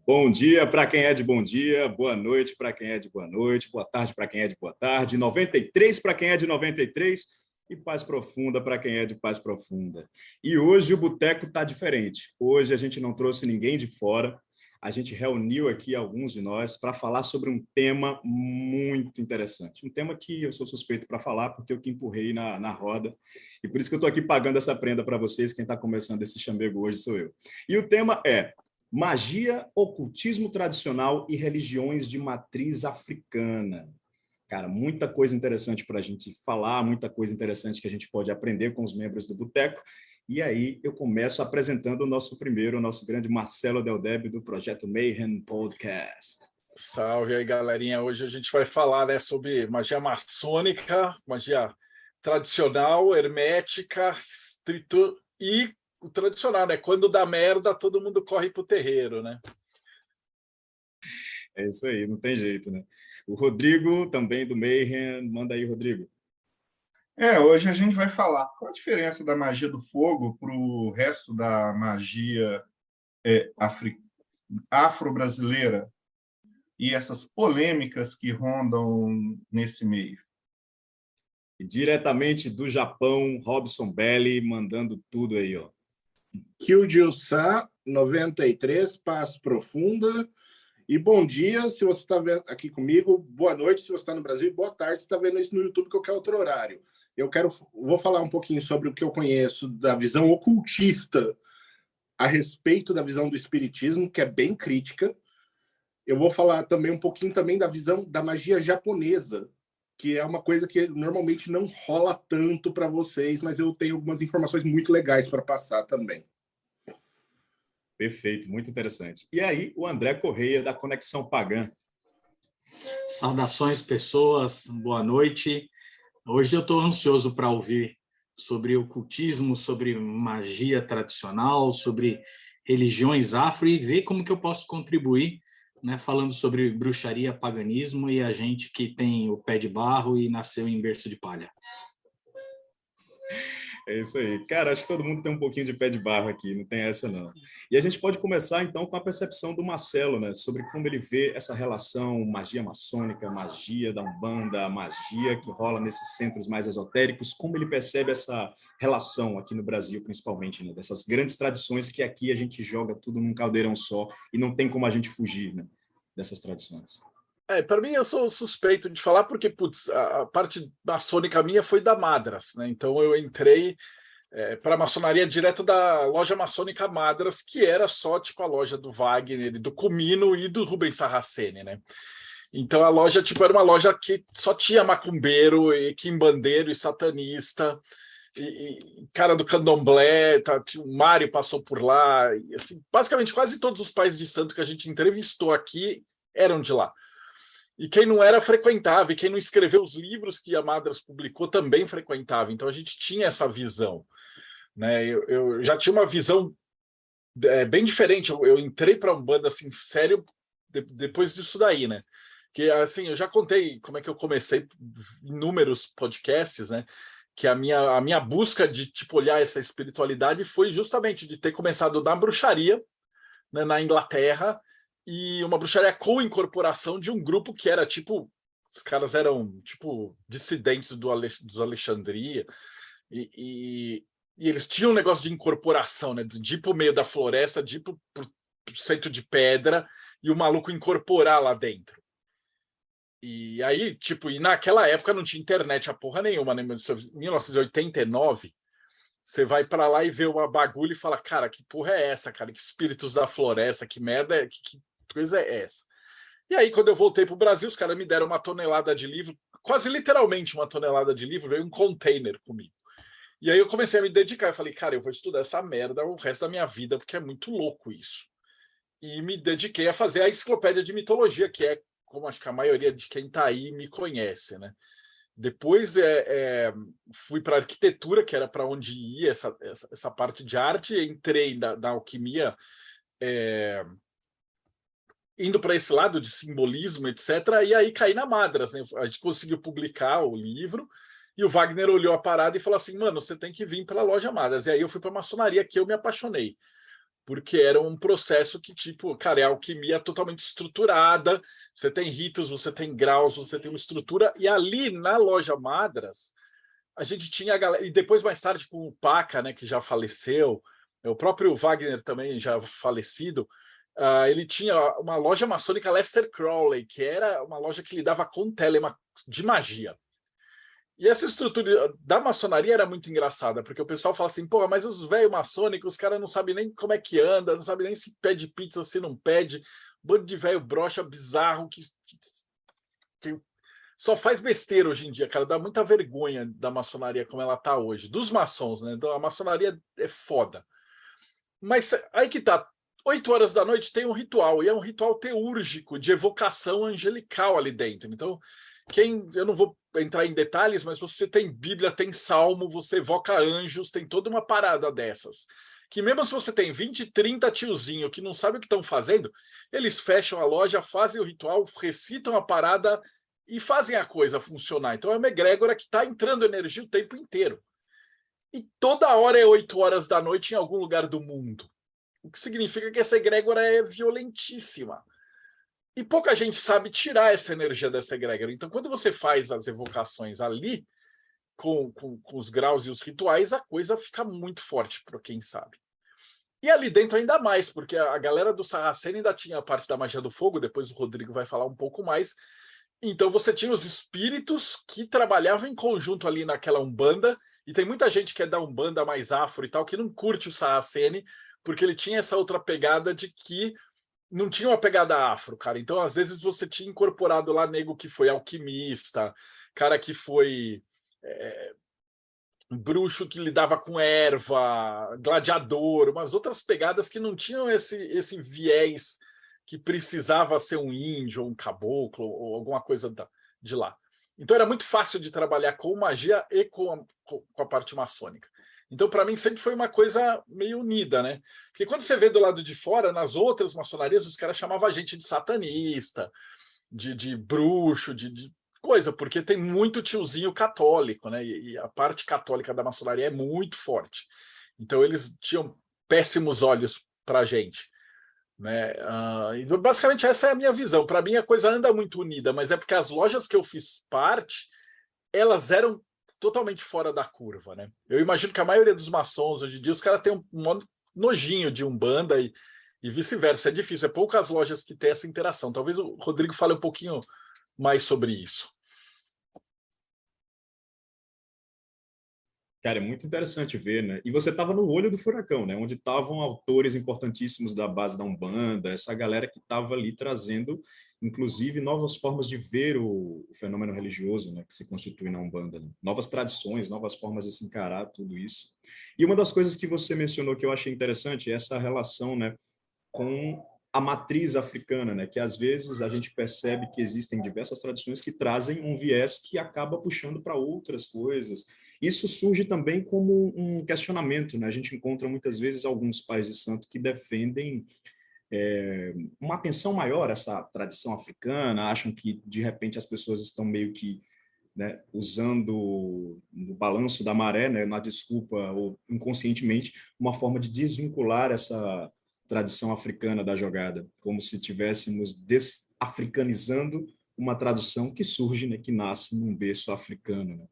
Bom dia para quem é de bom dia, boa noite para quem é de boa noite, boa tarde para quem é de boa tarde, 93 para quem é de 93 e paz profunda para quem é de paz profunda. E hoje o boteco está diferente. Hoje a gente não trouxe ninguém de fora, a gente reuniu aqui alguns de nós para falar sobre um tema muito interessante. Um tema que eu sou suspeito para falar, porque eu que empurrei na roda, e por isso que eu estou aqui pagando essa prenda para vocês. Quem está começando esse chamego hoje sou eu. E o tema é magia, ocultismo tradicional e religiões de matriz africana. Cara, muita coisa interessante para a gente falar, muita coisa interessante que a gente pode aprender com os membros do Boteco. E aí eu começo apresentando o nosso grande Marcelo Del Debe, do Projeto Mayhem Podcast. Salve aí, galerinha. Hoje a gente vai falar, né, sobre magia maçônica, magia tradicional, hermética, estrito e o tradicional, né? Quando dá merda, todo mundo corre pro terreiro, né? É isso aí, não tem jeito, né? O Rodrigo, também do Mayhem. Manda aí, Rodrigo. Hoje a gente vai falar qual a diferença da magia do fogo para o resto da magia afro-brasileira e essas polêmicas que rondam nesse meio. E diretamente do Japão, Robson Belli, mandando tudo aí, ó. Kyuji-san, 93, Paz Profunda. E bom dia, se você está vendo aqui comigo. Boa noite, se você está no Brasil. E boa tarde, se está vendo isso no YouTube, que eu quero outro horário. Vou falar um pouquinho sobre o que eu conheço da visão ocultista a respeito da visão do espiritismo, que é bem crítica. Eu vou falar também um pouquinho também da visão da magia japonesa, que é uma coisa que normalmente não rola tanto para vocês, mas eu tenho algumas informações muito legais para passar também. Perfeito, muito interessante. E aí, o André Correia, da Conexão Pagã. Saudações, pessoas, boa noite. Hoje eu estou ansioso para ouvir sobre ocultismo, sobre magia tradicional, sobre religiões afro e ver como que eu posso contribuir, né, falando sobre bruxaria, paganismo e a gente que tem o pé de barro e nasceu em berço de palha. É isso aí. Cara, acho que todo mundo tem um pouquinho de pé de barro aqui, não tem essa não. E a gente pode começar, então, com a percepção do Marcelo, né, sobre como ele vê essa relação magia maçônica, magia da Umbanda, magia que rola nesses centros mais esotéricos, como ele percebe essa relação aqui no Brasil, principalmente, né, dessas grandes tradições que aqui a gente joga tudo num caldeirão só e não tem como a gente fugir, né, dessas tradições. Para mim, eu sou suspeito de falar porque, putz, a parte maçônica minha foi da Madras, né? Então eu entrei para a maçonaria direto da loja maçônica Madras, que era só tipo a loja do Wagner, do Comino e do Rubens Sarraceni, né? Então a loja tipo era uma loja que só tinha macumbeiro e quimbandeiro e satanista e cara do candomblé, tá, o Mário passou por lá, e, assim, basicamente quase todos os pais de santo que a gente entrevistou aqui eram de lá. E quem não era, frequentava. E quem não escreveu os livros que a Madras publicou também frequentava. Então, a gente tinha essa visão, né? Eu já tinha uma visão bem diferente. Eu entrei para a Umbanda, assim, sério, depois disso daí, né? Que, assim, eu já contei como é que eu comecei inúmeros podcasts, né? Que a minha busca de, tipo, olhar essa espiritualidade foi justamente de ter começado na bruxaria, né, na Inglaterra, e uma bruxaria com incorporação de um grupo que era tipo, os caras eram tipo dissidentes dos Alexandria e eles tinham um negócio de incorporação, né, de ir pro meio da floresta, de ir pro centro de pedra e o maluco incorporar lá dentro. E aí, tipo, e naquela época não tinha internet a porra nenhuma, né? Em 1989, você vai para lá e vê uma bagulho e fala, cara, que porra é essa, cara? Que espíritos da floresta, que merda é, que coisa é essa? E aí, quando eu voltei para o Brasil, os caras me deram uma tonelada de livro, quase literalmente uma tonelada de livro, veio um container comigo. E aí eu comecei a me dedicar, eu falei, cara, eu vou estudar essa merda o resto da minha vida, porque é muito louco isso. E me dediquei a fazer a enciclopédia de mitologia, que é como acho que a maioria de quem está aí me conhece, né? Depois fui para arquitetura, que era para onde ia essa parte de arte, entrei na alquimia, indo para esse lado de simbolismo, etc. E aí caí na Madras, né? A gente conseguiu publicar o livro e o Wagner olhou a parada e falou assim, mano, você tem que vir pela loja Madras. E aí eu fui para a maçonaria, que eu me apaixonei. porque era um processo que, tipo, cara, é alquimia totalmente estruturada, você tem ritos, você tem graus, você tem uma estrutura, e ali na loja Madras, a gente tinha a galera, e depois mais tarde com o Paca, né, que já faleceu, o próprio Wagner também já falecido, ele tinha uma loja maçônica Aleister Crowley, que era uma loja que lidava com telema de magia. E essa estrutura da maçonaria era muito engraçada, porque o pessoal fala assim, pô, mas os velhos maçônicos, os caras não sabem nem como é que anda, não sabem nem se pede pizza, se não pede, bando de velho broxa bizarro que só faz besteira hoje em dia, cara, dá muita vergonha da maçonaria como ela tá hoje, dos maçons, né? A maçonaria é foda. Mas aí que tá, 8 horas da noite tem um ritual, e é um ritual teúrgico, de evocação angelical ali dentro. Então, eu não vou entrar em detalhes, mas você tem Bíblia, tem Salmo, você evoca anjos, tem toda uma parada dessas. Que mesmo se você tem 20, 30 tiozinho que não sabe o que estão fazendo, eles fecham a loja, fazem o ritual, recitam a parada e fazem a coisa funcionar. Então é uma egrégora que está entrando energia o tempo inteiro. E toda hora é 8 horas da noite em algum lugar do mundo. O que significa que essa egrégora é violentíssima. E pouca gente sabe tirar essa energia dessa egrégora. Então, quando você faz as evocações ali, com os graus e os rituais, a coisa fica muito forte para quem sabe. E ali dentro ainda mais, porque a galera do Sarraceno ainda tinha a parte da magia do fogo, depois o Rodrigo vai falar um pouco mais. Então você tinha os espíritos que trabalhavam em conjunto ali naquela Umbanda, e tem muita gente que é da Umbanda mais afro e tal, que não curte o Sarracene, porque ele tinha essa outra pegada de que não tinha uma pegada afro, cara. Então, às vezes, você tinha incorporado lá nego que foi alquimista, cara que foi bruxo que lidava com erva, gladiador, umas outras pegadas que não tinham esse viés que precisava ser um índio, ou um caboclo, ou alguma coisa de lá. Então, era muito fácil de trabalhar com magia e com a parte maçônica. Então, para mim, sempre foi uma coisa meio unida, né? Porque quando você vê do lado de fora, nas outras maçonarias, os caras chamavam a gente de satanista, de bruxo, de coisa, porque tem muito tiozinho católico, né? E a parte católica da maçonaria é muito forte. Então, eles tinham péssimos olhos para a gente, né? E basicamente, essa é a minha visão. Para mim, a coisa anda muito unida, mas é porque as lojas que eu fiz parte, elas eram totalmente fora da curva, né? Eu imagino que a maioria dos maçons hoje em dia, os caras têm um nojinho de Umbanda e vice-versa. É difícil, é poucas lojas que têm essa interação. Talvez o Rodrigo fale um pouquinho mais sobre isso. Cara, é muito interessante ver, né? E você estava no olho do furacão, né? Onde estavam autores importantíssimos da base da Umbanda, essa galera que estava ali trazendo, inclusive, novas formas de ver o fenômeno religioso, né? Que se constitui na Umbanda, né? Novas tradições, novas formas de se encarar tudo isso. E uma das coisas que você mencionou que eu achei interessante é essa relação, né? Com a matriz africana, né? Que às vezes a gente percebe que existem diversas tradições que trazem um viés que acaba puxando para outras coisas. Isso surge também como um questionamento, né? A gente encontra muitas vezes alguns pais de santo que defendem uma atenção maior a essa tradição africana, acham que de repente as pessoas estão meio que, né, usando no balanço da maré, né, na desculpa ou inconscientemente, uma forma de desvincular essa tradição africana da jogada, como se estivéssemos desafricanizando uma tradução que surge, né, que nasce num berço africano, né?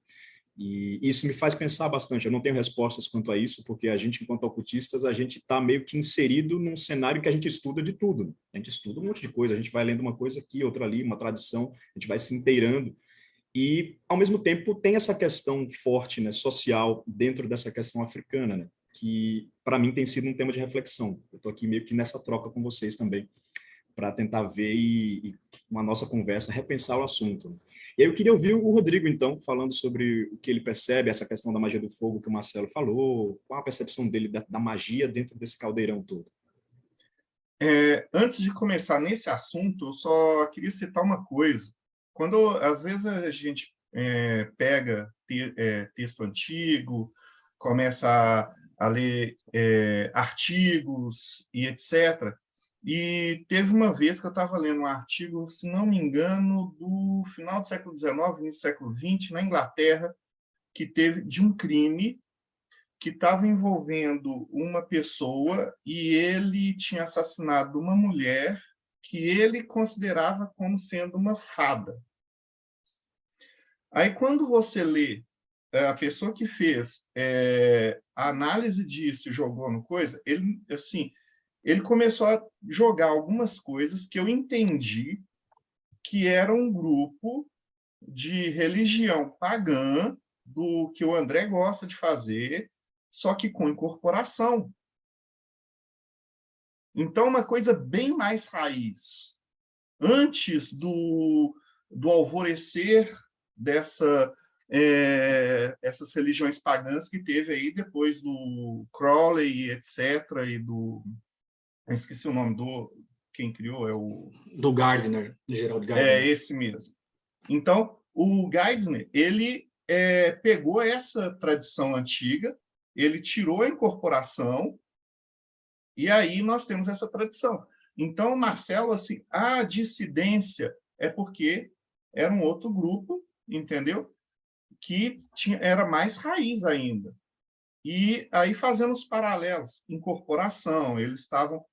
E isso me faz pensar bastante. Eu não tenho respostas quanto a isso, porque a gente, enquanto ocultistas, a gente está meio que inserido num cenário que a gente estuda de tudo, né? A gente estuda um monte de coisa, a gente vai lendo uma coisa aqui, outra ali, uma tradição, a gente vai se inteirando. E, ao mesmo tempo, tem essa questão forte, né, social, dentro dessa questão africana, né, que, para mim, tem sido um tema de reflexão. Eu estou aqui meio que nessa troca com vocês também, para tentar ver e, uma nossa conversa, repensar o assunto. E aí eu queria ouvir o Rodrigo, então, falando sobre o que ele percebe, essa questão da magia do fogo que o Marcelo falou, qual a percepção dele da magia dentro desse caldeirão todo. Antes de começar nesse assunto, eu só queria citar uma coisa. Quando, às vezes, a gente pega texto antigo, começa a ler artigos e etc., e teve uma vez que eu estava lendo um artigo, se não me engano, do final do século XIX, início do século XX, na Inglaterra, que teve de um crime que estava envolvendo uma pessoa e ele tinha assassinado uma mulher que ele considerava como sendo uma fada. Aí, quando você lê a pessoa que fez a análise disso e jogou no coisa, ele começou a jogar algumas coisas que eu entendi que era um grupo de religião pagã, do que o André gosta de fazer, só que com incorporação. Então, uma coisa bem mais raiz. Antes do alvorecer essas religiões pagãs que teve aí depois do Crowley, etc., e do... Eu esqueci o nome quem criou, é o... Do Gardner, Gerald Gardner. É esse mesmo. Então, o Gardner, ele pegou essa tradição antiga, ele tirou a incorporação, e aí nós temos essa tradição. Então, Marcelo, assim, a dissidência é porque era um outro grupo, entendeu? Que era mais raiz ainda. E aí, fazendo os paralelos, incorporação, eles estavam...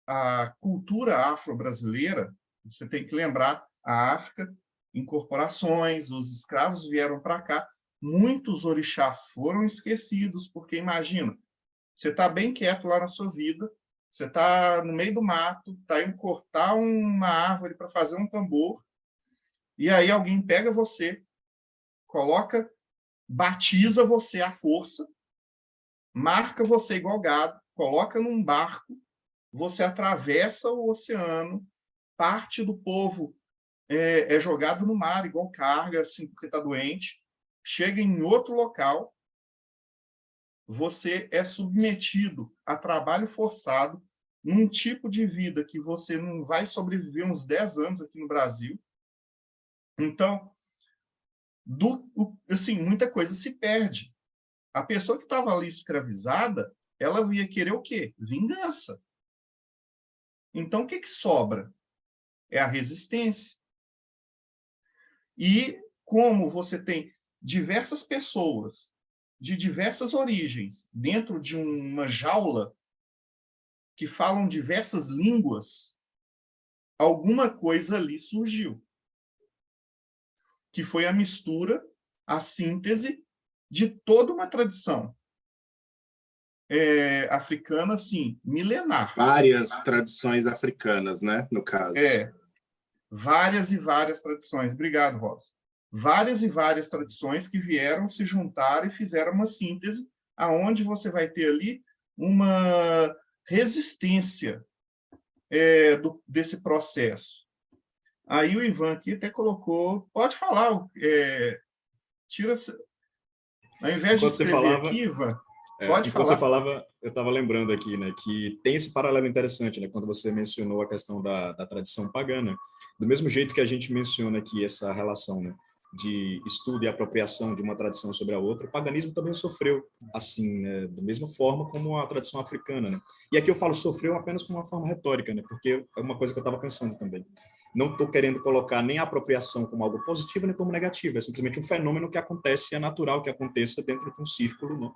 a cultura afro-brasileira, você tem que lembrar, a África, incorporações, os escravos vieram para cá, muitos orixás foram esquecidos, porque imagina, você está bem quieto lá na sua vida, você está no meio do mato, está indo cortar uma árvore para fazer um tambor, e aí alguém pega você, batiza você à força, marca você igual gado, coloca num barco, você atravessa o oceano, parte do povo é jogado no mar, igual carga, assim, porque está doente, chega em outro local, você é submetido a trabalho forçado, num tipo de vida que você não vai sobreviver uns 10 anos aqui no Brasil. Então, assim, muita coisa se perde. A pessoa que estava ali escravizada, ela ia querer o quê? Vingança. Então, o que sobra? É a resistência. E como você tem diversas pessoas de diversas origens dentro de uma jaula que falam diversas línguas, alguma coisa ali surgiu. Que foi a mistura, a síntese de toda uma tradição africana, assim, milenar. Várias tradições africanas, né, no caso. Várias e várias tradições. Obrigado, Rosa. Várias e várias tradições que vieram se juntar e fizeram uma síntese, aonde você vai ter ali uma resistência desse processo. Aí o Ivan aqui até colocou... Pode falar. Tira... Ao invés de escrever aqui, Ivan... Pode enquanto falar. Você falava, eu estava lembrando aqui, né, que tem esse paralelo interessante, né, quando você mencionou a questão da tradição pagana, do mesmo jeito que a gente menciona aqui essa relação, né, de estudo e apropriação de uma tradição sobre a outra, o paganismo também sofreu assim, né, da mesma forma como a tradição africana, né? E aqui eu falo sofreu apenas com uma forma retórica, né, porque é uma coisa que eu estava pensando também. Não estou querendo colocar nem a apropriação como algo positivo nem como negativo, é simplesmente um fenômeno que acontece e é natural que aconteça dentro de um círculo, né,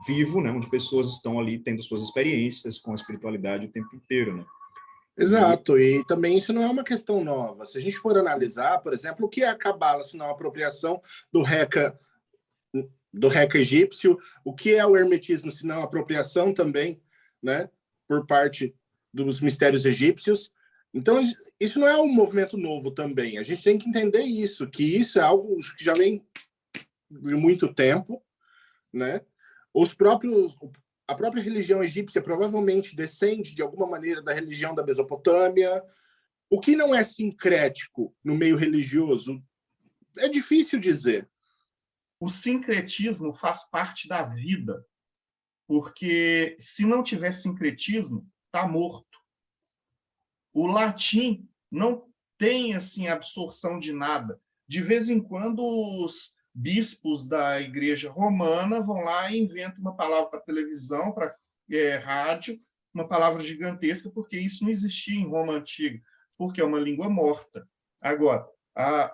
vivo, né, onde pessoas estão ali tendo suas experiências com a espiritualidade o tempo inteiro, né? Exato, e também isso não é uma questão nova. Se a gente for analisar, por exemplo, o que é a Cabala, se não a apropriação do Reca egípcio, o que é o hermetismo, se não a apropriação também, né, por parte dos mistérios egípcios. Então, isso não é um movimento novo também. A gente tem que entender isso, que isso é algo que já vem de muito tempo, né? A própria religião egípcia provavelmente descende de alguma maneira da religião da Mesopotâmia. O que não é sincrético no meio religioso é difícil dizer. O sincretismo faz parte da vida, porque se não tiver sincretismo, está morto. O latim não tem assim absorção de nada. De vez em quando os bispos da Igreja Romana vão lá e inventam uma palavra para televisão, para rádio, uma palavra gigantesca, porque isso não existia em Roma Antiga, porque é uma língua morta. Agora,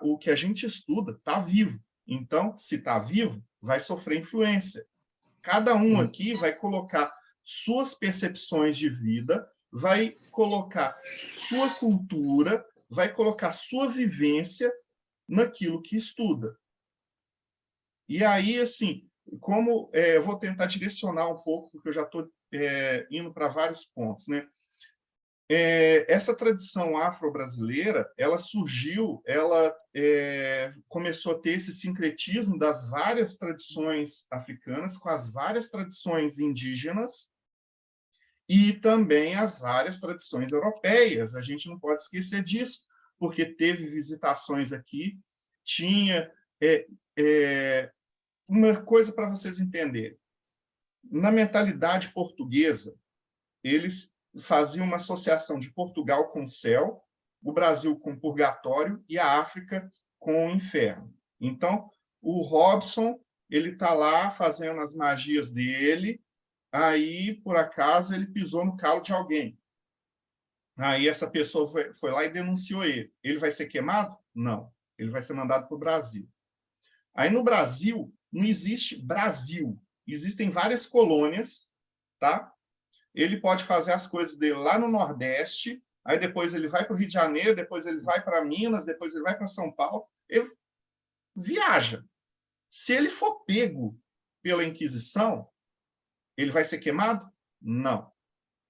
o que a gente estuda está vivo. Então, se está vivo, vai sofrer influência. Cada um aqui vai colocar suas percepções de vida, vai colocar sua cultura, vai colocar sua vivência naquilo que estuda. E aí, assim, como eu vou tentar direcionar um pouco, porque eu já estou indo para vários pontos, né? Essa tradição afro-brasileira, ela surgiu, ela começou a ter esse sincretismo das várias tradições africanas com as várias tradições indígenas e também as várias tradições europeias. A gente não pode esquecer disso, porque teve visitações aqui, tinha uma coisa para vocês entenderem. Na mentalidade portuguesa, eles faziam uma associação de Portugal com o céu, o Brasil com o purgatório e a África com o inferno. Então, o Robson, ele está lá fazendo as magias dele, aí, por acaso, ele pisou no calo de alguém. Aí essa pessoa foi lá e denunciou ele. Ele vai ser queimado? Não. Ele vai ser mandado para o Brasil. Aí, no Brasil, não existe Brasil. Existem várias colônias, tá? Ele pode fazer as coisas dele lá no Nordeste, aí depois ele vai para o Rio de Janeiro, depois ele vai para Minas, depois ele vai para São Paulo. Ele viaja. Se ele for pego pela Inquisição, ele vai ser queimado? Não.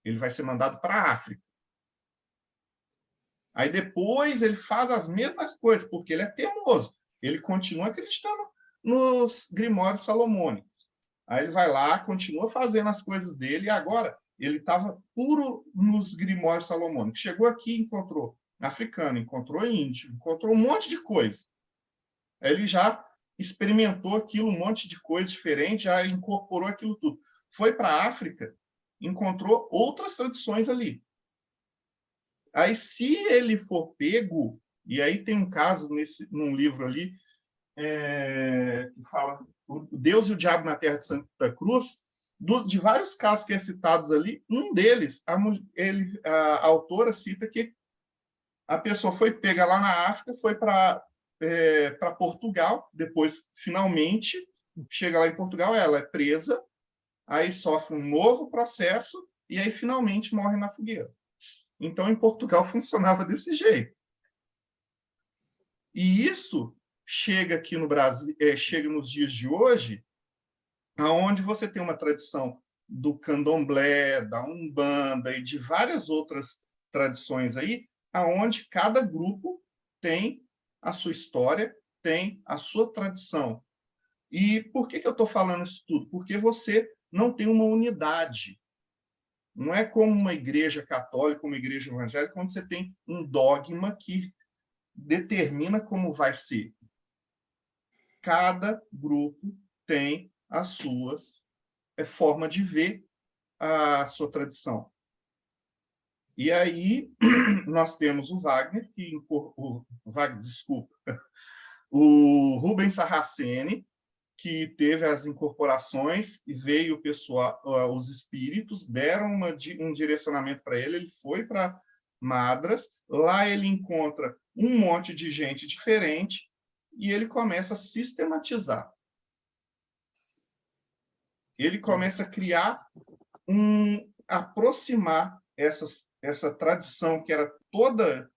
Ele vai ser mandado para a África. Aí depois ele faz as mesmas coisas, porque ele é teimoso. Ele continua acreditando nos Grimórios Salomônicos. Aí ele vai lá, continua fazendo as coisas dele, e agora ele estava puro nos Grimórios Salomônicos. Chegou aqui, encontrou africano, encontrou índio, encontrou um monte de coisa. Aí ele já experimentou aquilo, um monte de coisa diferente, já incorporou aquilo tudo. Foi para a África, encontrou outras tradições ali. Aí, se ele for pego, e aí tem um caso num livro ali, que fala o Deus e o Diabo na Terra de Santa Cruz, de vários casos que é citados ali, um deles, a autora cita que a pessoa foi pega lá na África, foi para Portugal, depois, finalmente, chega lá em Portugal, ela é presa, aí sofre um novo processo, e aí, finalmente, morre na fogueira. Então, em Portugal, funcionava desse jeito. E isso chega aqui no Brasil, chega nos dias de hoje, aonde você tem uma tradição do candomblé, da umbanda e de várias outras tradições aí, aonde cada grupo tem a sua história, tem a sua tradição. E por que eu estou falando isso tudo? Porque você não tem uma unidade. Não é como uma igreja católica, uma igreja evangélica, onde você tem um dogma que determina como vai ser. Cada grupo tem as suas forma de ver a sua tradição. E aí nós temos o Wagner, o Rubens Sarraceni, que teve as incorporações e veio o pessoal, os espíritos deram um direcionamento para ele, ele foi para Madras, lá ele encontra um monte de gente diferente e ele começa a sistematizar. Ele começa a criar aproximar essa tradição que era toda,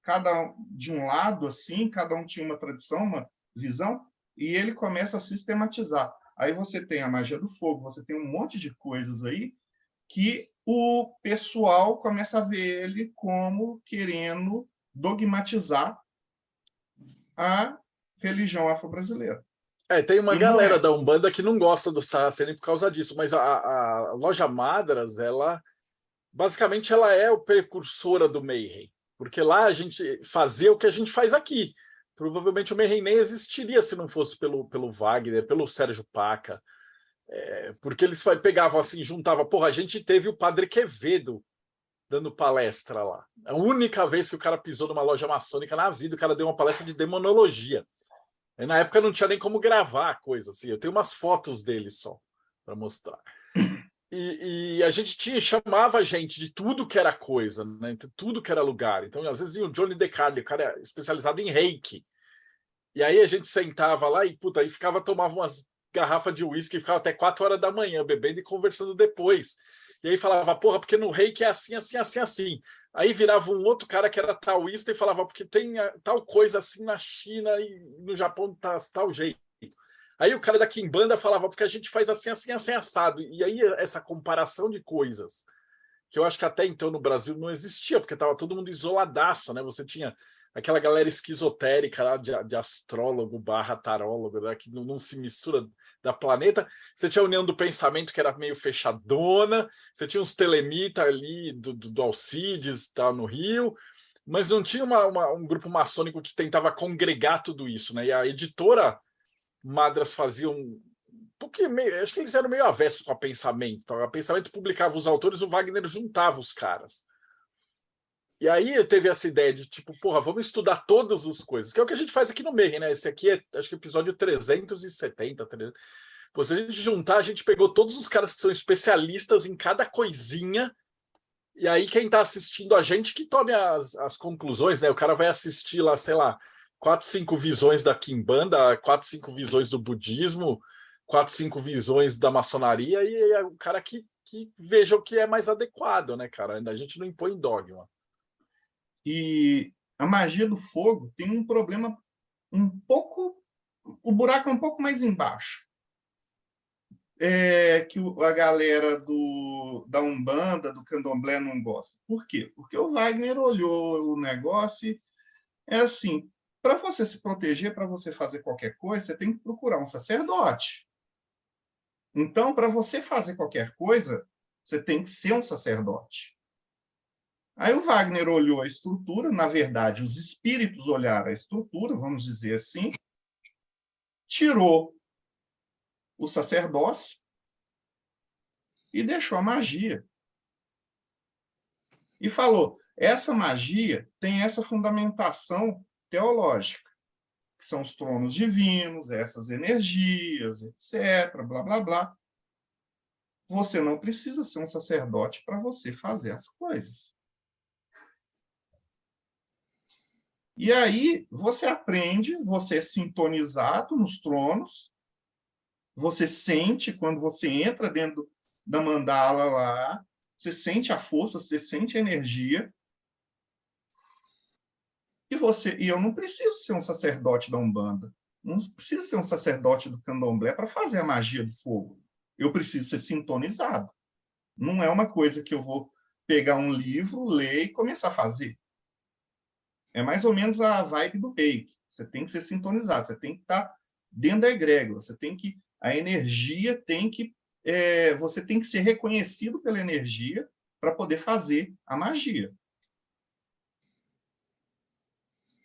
cada de um lado, assim, cada um tinha uma tradição, uma visão, e ele começa a sistematizar. Aí você tem a magia do fogo, você tem um monte de coisas aí que o pessoal começa a ver ele como querendo dogmatizar a religião afro-brasileira. Tem uma galera da Umbanda que não gosta do Sarraceni por causa disso, mas a loja Madras, basicamente ela é o precursora do Mayhem, porque lá a gente fazia o que a gente faz aqui. Provavelmente o Mayhem nem existiria se não fosse pelo Wagner, pelo Sérgio Paca, porque eles pegavam assim, juntavam, a gente teve o Padre Quevedo dando palestra lá. A única vez que o cara pisou numa loja maçônica na vida, o cara deu uma palestra de demonologia. E na época não tinha nem como gravar a coisa, assim. Eu tenho umas fotos dele só para mostrar. E a gente chamava gente de tudo que era coisa, né? Tudo que era lugar. Então, às vezes, o Johnny DeCarli, o cara é especializado em reiki. E aí a gente sentava lá e, puta, aí tomava umas garrafas de uísque e ficava até 4 horas da manhã bebendo e conversando depois. E aí falava, porra, porque no Reiki é assim, assim, assim, assim. Aí virava um outro cara que era taoísta e falava, porque tem tal coisa assim na China e no Japão tá tal jeito. Aí o cara da Kimbanda falava, porque a gente faz assim, assim, assim, assado. E aí essa comparação de coisas, que eu acho que até então no Brasil não existia, porque estava todo mundo isoladaço, né? Você tinha aquela galera esquizotérica lá de astrólogo / tarólogo, né? Que não se mistura da planeta. Você tinha a União do Pensamento, que era meio fechadona, você tinha uns telemitas ali do Alcides, tá, no Rio, mas não tinha um grupo maçônico que tentava congregar tudo isso, né? E a editora Madras fazia porque acho que eles eram meio avessos com a Pensamento. A Pensamento publicava os autores, o Wagner juntava os caras. E aí teve essa ideia de, tipo, porra, vamos estudar todas as coisas, que é o que a gente faz aqui no Mayhem, né? Esse aqui é, acho que episódio 370. Pô, se a gente juntar, a gente pegou todos os caras que são especialistas em cada coisinha, e aí quem tá assistindo a gente que tome as conclusões, né? O cara vai assistir lá, sei lá, 4, 5 visões da Kimbanda, 4, 5 visões do budismo, 4, 5 visões da maçonaria, e é o cara que veja o que é mais adequado, né, cara? A gente não impõe dogma. E a magia do fogo tem um problema um pouco... O buraco é um pouco mais embaixo. Que a galera da Umbanda, do Candomblé não gosta. Por quê? Porque o Wagner olhou o negócio e é assim, para você se proteger, para você fazer qualquer coisa, você tem que procurar um sacerdote. Então, para você fazer qualquer coisa, você tem que ser um sacerdote. Aí o Wagner olhou a estrutura, na verdade, os espíritos olharam a estrutura, vamos dizer assim, tirou o sacerdócio e deixou a magia. E falou, essa magia tem essa fundamentação teológica, que são os tronos divinos, essas energias, etc., blá, blá, blá. Você não precisa ser um sacerdote para você fazer as coisas. E aí você aprende, você é sintonizado nos tronos, você sente, quando você entra dentro da mandala lá, você sente a força, você sente a energia. E eu não preciso ser um sacerdote da Umbanda, não preciso ser um sacerdote do Candomblé para fazer a magia do fogo. Eu preciso ser sintonizado. Não é uma coisa que eu vou pegar um livro, ler e começar a fazer. É mais ou menos a vibe do reiki. Você tem que ser sintonizado, você tem que estar dentro da egrégora, a energia tem que... você tem que ser reconhecido pela energia para poder fazer a magia.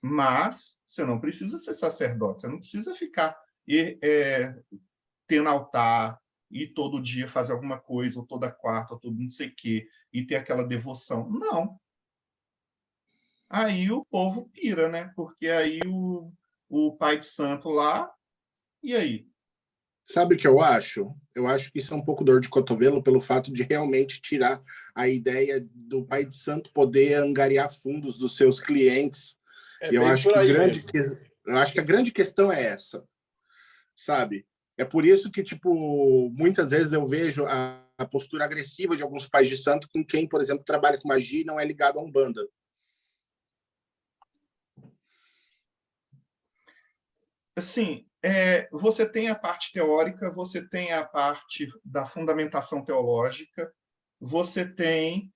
Mas você não precisa ser sacerdote, você não precisa ficar tendo altar e todo dia fazer alguma coisa, ou toda quarta, ou todo não sei o quê, e ter aquela devoção. Não. Aí o povo pira, né? Porque aí o pai de santo lá, e aí? Sabe o que eu acho? Eu acho que isso é um pouco dor de cotovelo pelo fato de realmente tirar a ideia do pai de santo poder angariar fundos dos seus clientes. E eu acho que a grande questão é essa, sabe? É por isso que, tipo, muitas vezes eu vejo a postura agressiva de alguns pais de santo com quem, por exemplo, trabalha com magia e não é ligado a Umbanda. Assim, você tem a parte teórica, você tem a parte da fundamentação teológica, você tem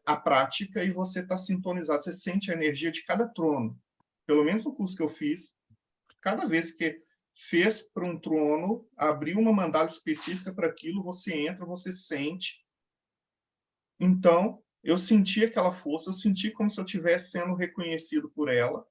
a prática e você está sintonizado, você sente a energia de cada trono. Pelo menos no curso que eu fiz, cada vez que fez para um trono, abriu uma mandala específica para aquilo, você entra, você sente. Então, eu senti aquela força, eu senti como se eu estivesse sendo reconhecido por ela.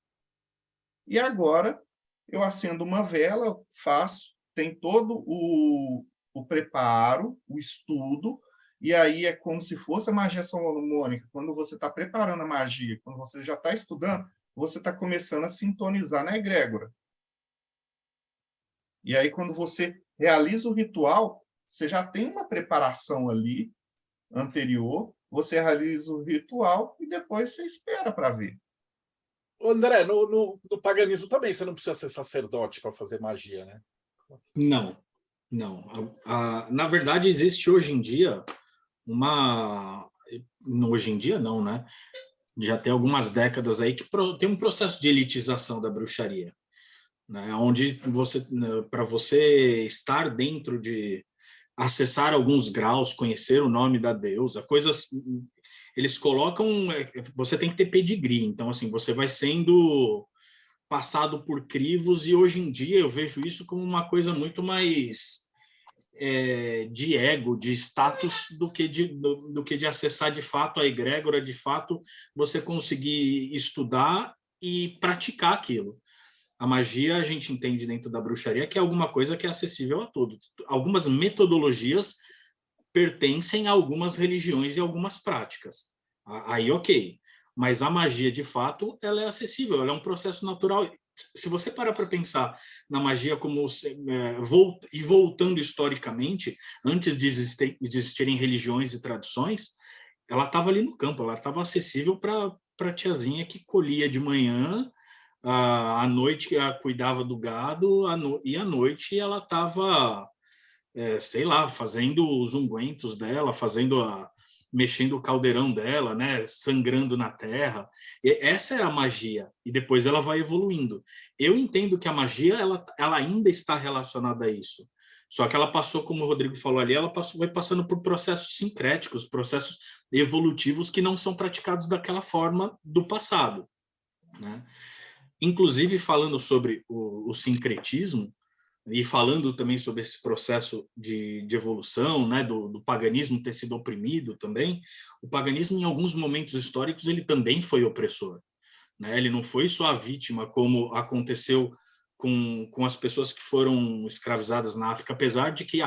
E agora, eu acendo uma vela, faço, tem todo o preparo, o estudo, e aí é como se fosse a magia salomônica. Quando você está preparando a magia, quando você já está estudando, você está começando a sintonizar na egrégora. E aí, quando você realiza o ritual, você já tem uma preparação ali, anterior, você realiza o ritual e depois você espera para ver. André, no paganismo também você não precisa ser sacerdote para fazer magia, né? Não, não. Na verdade, existe hoje em dia hoje em dia não, né? Já tem algumas décadas aí que tem um processo de elitização da bruxaria, né? Onde para você estar dentro de acessar alguns graus, conhecer o nome da deusa, coisas, eles colocam, você tem que ter pedigree, então assim, você vai sendo passado por crivos, e hoje em dia eu vejo isso como uma coisa muito mais de ego, de status, do que de acessar de fato a egrégora, de fato você conseguir estudar e praticar aquilo. A magia a gente entende dentro da bruxaria que é alguma coisa que é acessível a todos. Algumas metodologias pertencem a algumas religiões e algumas práticas. Aí, ok. Mas a magia, de fato, ela é acessível, ela é um processo natural. Se você parar para pensar na magia como voltando historicamente, antes de existirem religiões e tradições, ela estava ali no campo, ela estava acessível para a tiazinha que colhia de manhã, à noite cuidava do gado, e à noite ela estava, sei lá, fazendo os ungüentos dela, mexendo o caldeirão dela, né, sangrando na terra. E essa é a magia, e depois ela vai evoluindo. Eu entendo que a magia ela ainda está relacionada a isso. Só que ela passou, como o Rodrigo falou ali, foi passando por processos sincréticos, processos evolutivos que não são praticados daquela forma do passado, né? Inclusive, falando sobre o sincretismo, e falando também sobre esse processo de evolução, né, do paganismo ter sido oprimido também, o paganismo, em alguns momentos históricos, ele também foi opressor, né? Ele não foi só a vítima, como aconteceu com as pessoas que foram escravizadas na África, apesar de que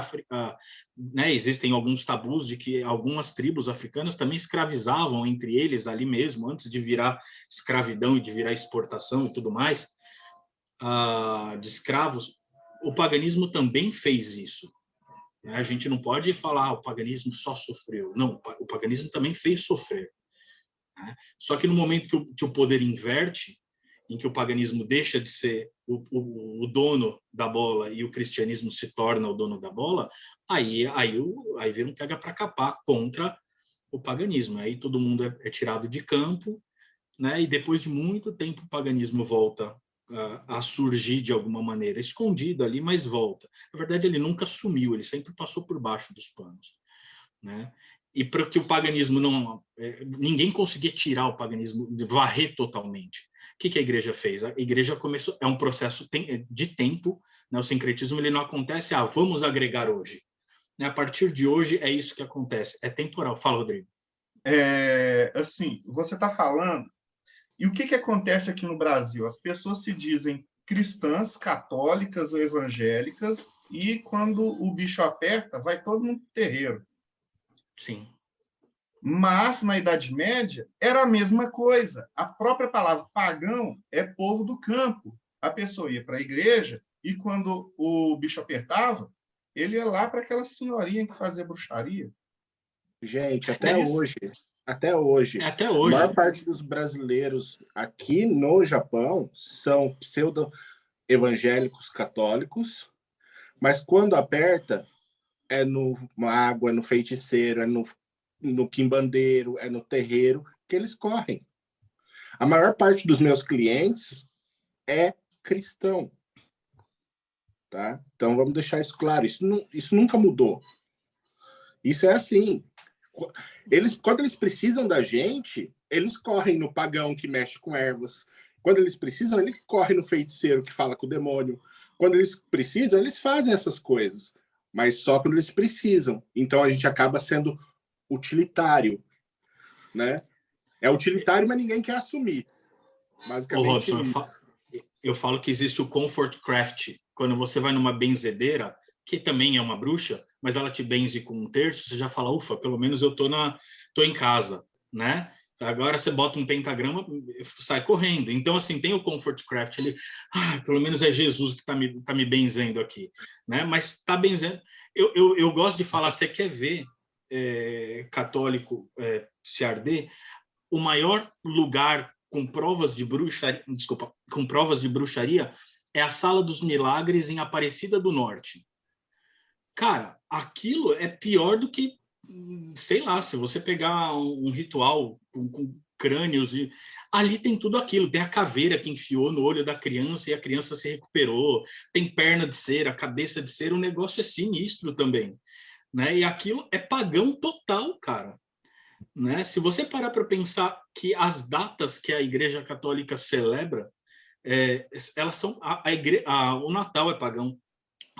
né, existem alguns tabus de que algumas tribos africanas também escravizavam entre eles ali mesmo, antes de virar escravidão e de virar exportação e tudo mais, de escravos. O paganismo também fez isso. A gente não pode falar o paganismo só sofreu. Não, o paganismo também fez sofrer. Só que no momento que o poder inverte, em que o paganismo deixa de ser o dono da bola e o cristianismo se torna o dono da bola, aí vira um pega para capar contra o paganismo. Aí todo mundo é tirado de campo, né? E depois de muito tempo o paganismo volta a surgir de alguma maneira, escondido ali, mas volta. Na verdade, ele nunca sumiu, ele sempre passou por baixo dos panos, né? E para que o paganismo ninguém conseguia tirar o paganismo, varrer totalmente. O que a igreja fez? A igreja começou, é um processo de tempo, né? O sincretismo ele não acontece, vamos agregar hoje. Né? A partir de hoje é isso que acontece, é temporal. Fala, Rodrigo. Assim, você está falando, e o que acontece aqui no Brasil? As pessoas se dizem cristãs, católicas ou evangélicas, e quando o bicho aperta, vai todo mundo pro terreiro. Sim. Mas, na Idade Média, era a mesma coisa. A própria palavra pagão é povo do campo. A pessoa ia para a igreja e, quando o bicho apertava, ele ia lá para aquela senhorinha que fazia bruxaria. Gente, até hoje, a maior parte dos brasileiros aqui no Japão são pseudo-evangélicos católicos, mas quando aperta, é no mago, é no feiticeiro, é no quimbandeiro, é no terreiro que eles correm. A maior parte dos meus clientes é cristão. Tá? Então, vamos deixar isso claro. Isso nunca mudou. Isso é assim. Quando eles precisam da gente, eles correm no pagão que mexe com ervas. Quando eles precisam, eles correm no feiticeiro que fala com o demônio. Quando eles precisam, eles fazem essas coisas. Mas só quando eles precisam. Então, a gente acaba sendo utilitário. Né? É utilitário, mas ninguém quer assumir. Basicamente, Robson, eu falo que existe o comfort craft. Quando você vai numa benzedeira, que também é uma bruxa, mas ela te benze com um terço, você já fala, ufa, pelo menos eu tô em casa, né? Agora você bota um pentagrama, sai correndo. Então, assim, tem o comfort craft, pelo menos é Jesus que tá me benzendo aqui, né? Mas tá benzendo. Eu gosto de falar, você quer ver católico se arder? O maior lugar com provas de bruxaria, com provas de bruxaria, é a Sala dos Milagres em Aparecida do Norte. Cara, aquilo é pior do que, sei lá, se você pegar um ritual com crânios, e ali tem tudo aquilo. Tem a caveira que enfiou no olho da criança e a criança se recuperou. Tem perna de cera, cabeça de cera. O negócio é sinistro também, né? E aquilo é pagão total, cara. Né? Se você parar para pensar que as datas que a Igreja Católica celebra, elas são o Natal é pagão,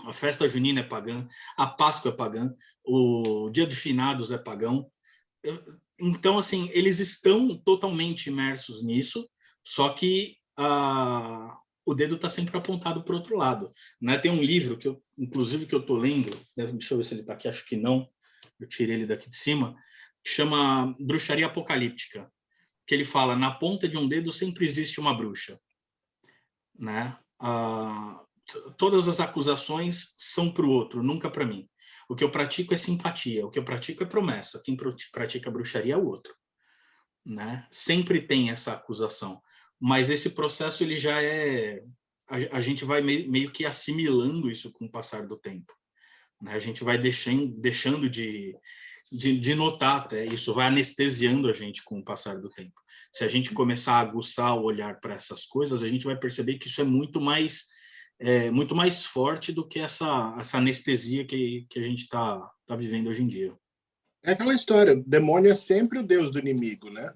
a festa junina é pagã, a Páscoa é pagã, o Dia de Finados é pagão. Então, assim, eles estão totalmente imersos nisso, só que o dedo está sempre apontado para o outro lado. Né? Tem um livro, inclusive, que eu estou lendo, deixa eu ver se ele está aqui, acho que não, eu tirei ele daqui de cima, que chama Bruxaria Apocalíptica, que ele fala, na ponta de um dedo sempre existe uma bruxa. Né? Todas as acusações são para o outro, nunca para mim. O que eu pratico é simpatia, o que eu pratico é promessa. Quem pratica bruxaria é o outro. Né? Sempre tem essa acusação. Mas esse processo, ele já é... A gente vai meio que assimilando isso com o passar do tempo. Né? A gente vai deixando de notar até. Isso vai anestesiando a gente com o passar do tempo. Se a gente começar a aguçar o olhar para essas coisas, a gente vai perceber que isso é muito mais forte do que essa anestesia que a gente está vivendo hoje em dia. É aquela história, o demônio é sempre o deus do inimigo, né?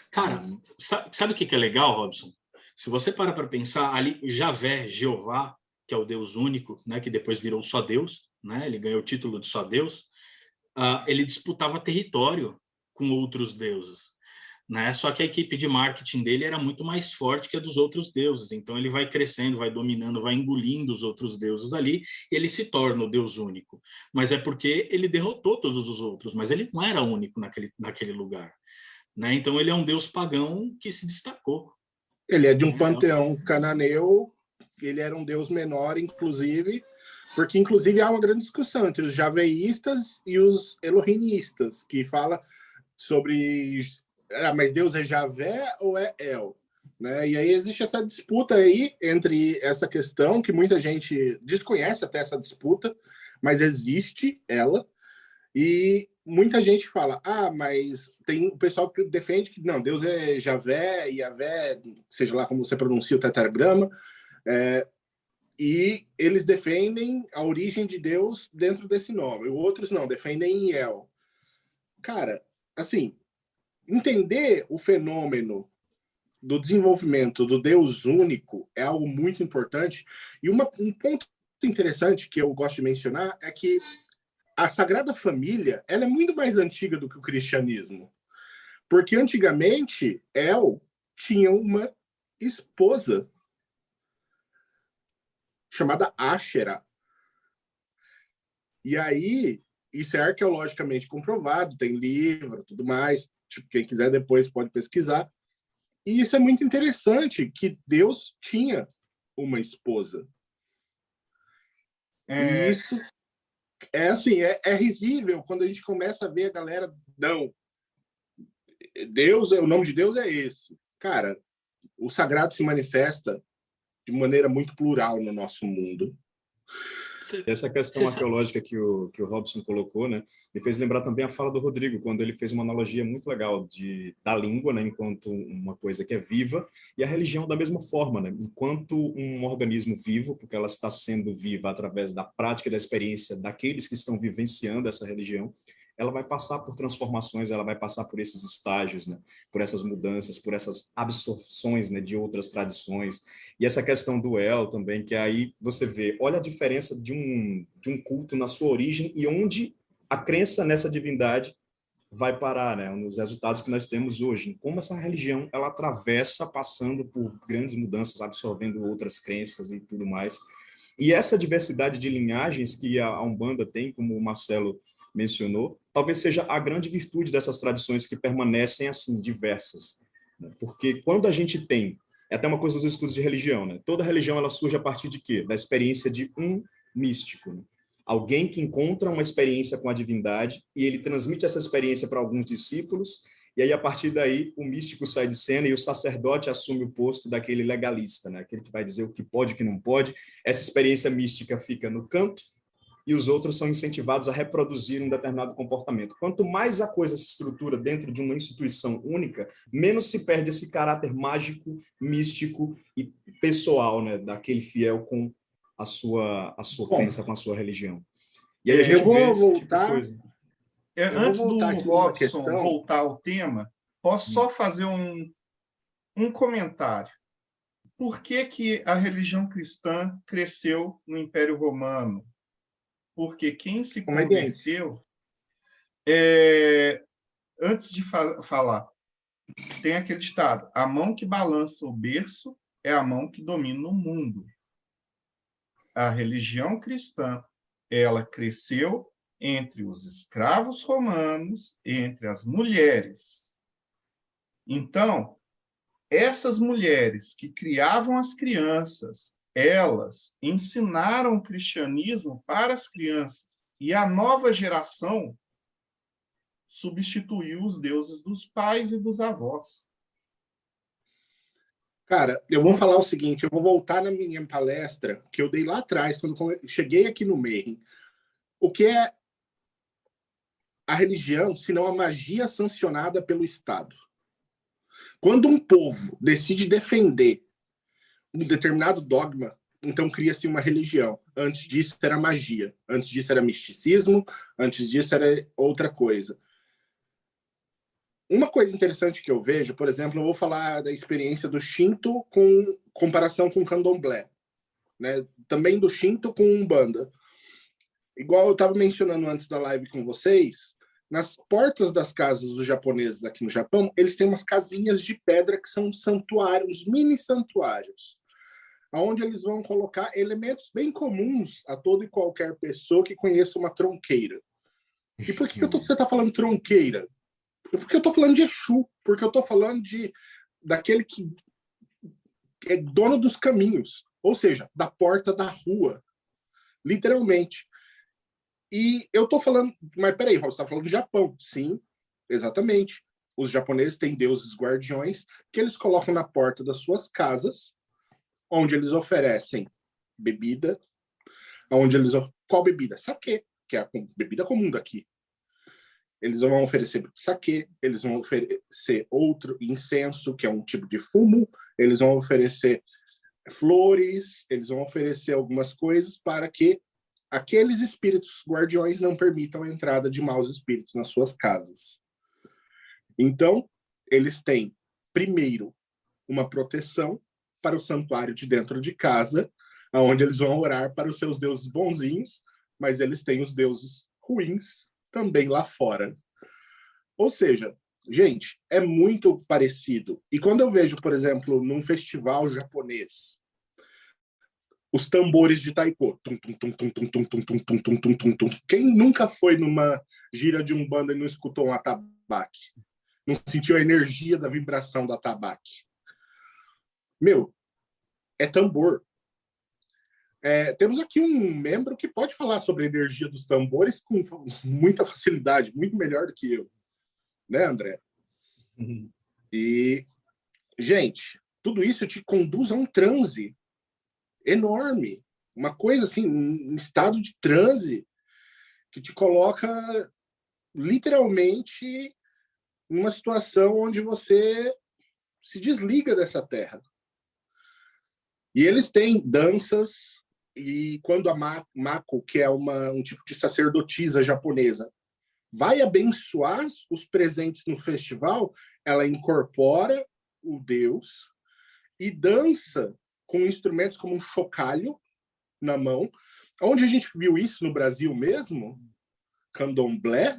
Cara, sabe o que é legal, Robson? Se você para pensar, ali, Javé, Jeová, que é o Deus único, né, que depois virou só Deus, né, ele ganhou o título de só Deus, ele disputava território com outros deuses. Né? Só que a equipe de marketing dele era muito mais forte que a dos outros deuses. Então ele vai crescendo, vai dominando, vai engolindo os outros deuses ali, e ele se torna o Deus único. Mas é porque ele derrotou todos os outros, mas ele não era único naquele lugar. Né? Então ele é um deus pagão que se destacou. Ele é de um panteão cananeu, ele era um deus menor, inclusive, porque inclusive há uma grande discussão entre os javeístas e os elohimistas, que fala sobre... mas Deus é Javé ou é El? Né? E aí existe essa disputa aí entre essa questão, que muita gente desconhece até essa disputa, mas existe ela, e muita gente fala, mas tem o pessoal que defende que não, Deus é Javé, Yavé, seja lá como você pronuncia o tetragrama, e eles defendem a origem de Deus dentro desse nome, outros não, defendem El. Cara, assim, entender o fenômeno do desenvolvimento do Deus único é algo muito importante. E um ponto interessante que eu gosto de mencionar é que a Sagrada Família ela é muito mais antiga do que o cristianismo. Porque antigamente, El tinha uma esposa chamada Áshera. E aí, isso é arqueologicamente comprovado, tem livro, tudo mais. Tipo, quem quiser depois pode pesquisar. E isso é muito interessante, que Deus tinha uma esposa. E isso é assim, é risível quando a gente começa a ver a galera, não, Deus, o nome de Deus é esse. Cara, o sagrado se manifesta de maneira muito plural no nosso mundo. Essa questão arqueológica que o Robson colocou, né, me fez lembrar também a fala do Rodrigo, quando ele fez uma analogia muito legal da língua, né, enquanto uma coisa que é viva, e a religião da mesma forma, né, enquanto um organismo vivo, porque ela está sendo viva através da prática e da experiência daqueles que estão vivenciando essa religião, ela vai passar por transformações, ela vai passar por esses estágios, né? Por essas mudanças, por essas absorções, né, de outras tradições. E essa questão do El também, que aí você vê, olha a diferença de um culto na sua origem e onde a crença nessa divindade vai parar, né? Nos resultados que nós temos hoje. Como essa religião, ela atravessa, passando por grandes mudanças, absorvendo outras crenças e tudo mais. E essa diversidade de linhagens que a Umbanda tem, como o Marcelo mencionou, talvez seja a grande virtude dessas tradições que permanecem assim, diversas. Né? Porque quando a gente tem, é até uma coisa dos estudos de religião, né? Toda religião ela surge a partir de quê? Da experiência de um místico. Né? Alguém que encontra uma experiência com a divindade e ele transmite essa experiência para alguns discípulos e aí, a partir daí, o místico sai de cena e o sacerdote assume o posto daquele legalista, né? Aquele que vai dizer o que pode e o que não pode. Essa experiência mística fica no canto e os outros são incentivados a reproduzir um determinado comportamento. Quanto mais a coisa se estrutura dentro de uma instituição única, menos se perde esse caráter mágico, místico e pessoal, né? Daquele fiel com a sua crença, com a sua religião. E aí a gente vê esse tipo de coisa. Antes do Robson questão. voltar ao tema, posso só fazer um comentário. Por que a religião cristã cresceu no Império Romano? Porque quem se converteu, antes de falar, tem aquele ditado: a mão que balança o berço é a mão que domina o mundo. A religião cristã, ela cresceu entre os escravos romanos, entre as mulheres. Então, essas mulheres que criavam as crianças, elas ensinaram o cristianismo para as crianças. E a nova geração substituiu os deuses dos pais e dos avós. Cara, eu vou falar o seguinte, eu vou voltar na minha palestra que eu dei lá atrás, quando cheguei aqui no Mayhem. O que é a religião, se não a magia sancionada pelo Estado? Quando um povo decide defender um determinado dogma, então cria-se uma religião. Antes disso era magia, antes disso era misticismo, antes disso era outra coisa. Uma coisa interessante que eu vejo, por exemplo, eu vou falar da experiência do Shinto com comparação com o Candomblé, né? Também do Shinto com Umbanda. Igual eu estava mencionando antes da live com vocês, nas portas das casas dos japoneses aqui no Japão, eles têm umas casinhas de pedra que são santuários, mini santuários, onde eles vão colocar elementos bem comuns a toda e qualquer pessoa que conheça uma tronqueira. E por que você está falando tronqueira? Porque eu estou falando de Exu, porque eu estou falando daquele que é dono dos caminhos, ou seja, da porta da rua, literalmente. E eu estou falando, mas peraí, você está falando do Japão? Sim, exatamente. Os japoneses têm deuses guardiões que eles colocam na porta das suas casas, onde eles oferecem bebida, qual bebida? Saquê, que é a bebida comum daqui. Eles vão oferecer saquê, eles vão oferecer outro incenso, que é um tipo de fumo, eles vão oferecer flores, eles vão oferecer algumas coisas para que aqueles espíritos guardiões não permitam a entrada de maus espíritos nas suas casas. Então, eles têm, primeiro, uma proteção para o santuário de dentro de casa, onde eles vão orar para os seus deuses bonzinhos, mas eles têm os deuses ruins também lá fora. Ou seja, gente, é muito parecido. E quando eu vejo, por exemplo, num festival japonês, os tambores de taiko, quem nunca foi numa gira de umbanda e não escutou um atabaque? Não sentiu a energia da vibração do atabaque? Meu, é tambor. Temos aqui um membro que pode falar sobre a energia dos tambores com muita facilidade, muito melhor do que eu. Né, André? E, gente, tudo isso te conduz a um transe enorme. Uma coisa assim, um estado de transe que te coloca literalmente numa situação onde você se desliga dessa terra. E eles têm danças, e quando a Mako, que é um tipo de sacerdotisa japonesa, vai abençoar os presentes no festival, ela incorpora o deus e dança com instrumentos como um chocalho na mão. Onde a gente viu isso no Brasil mesmo? Candomblé.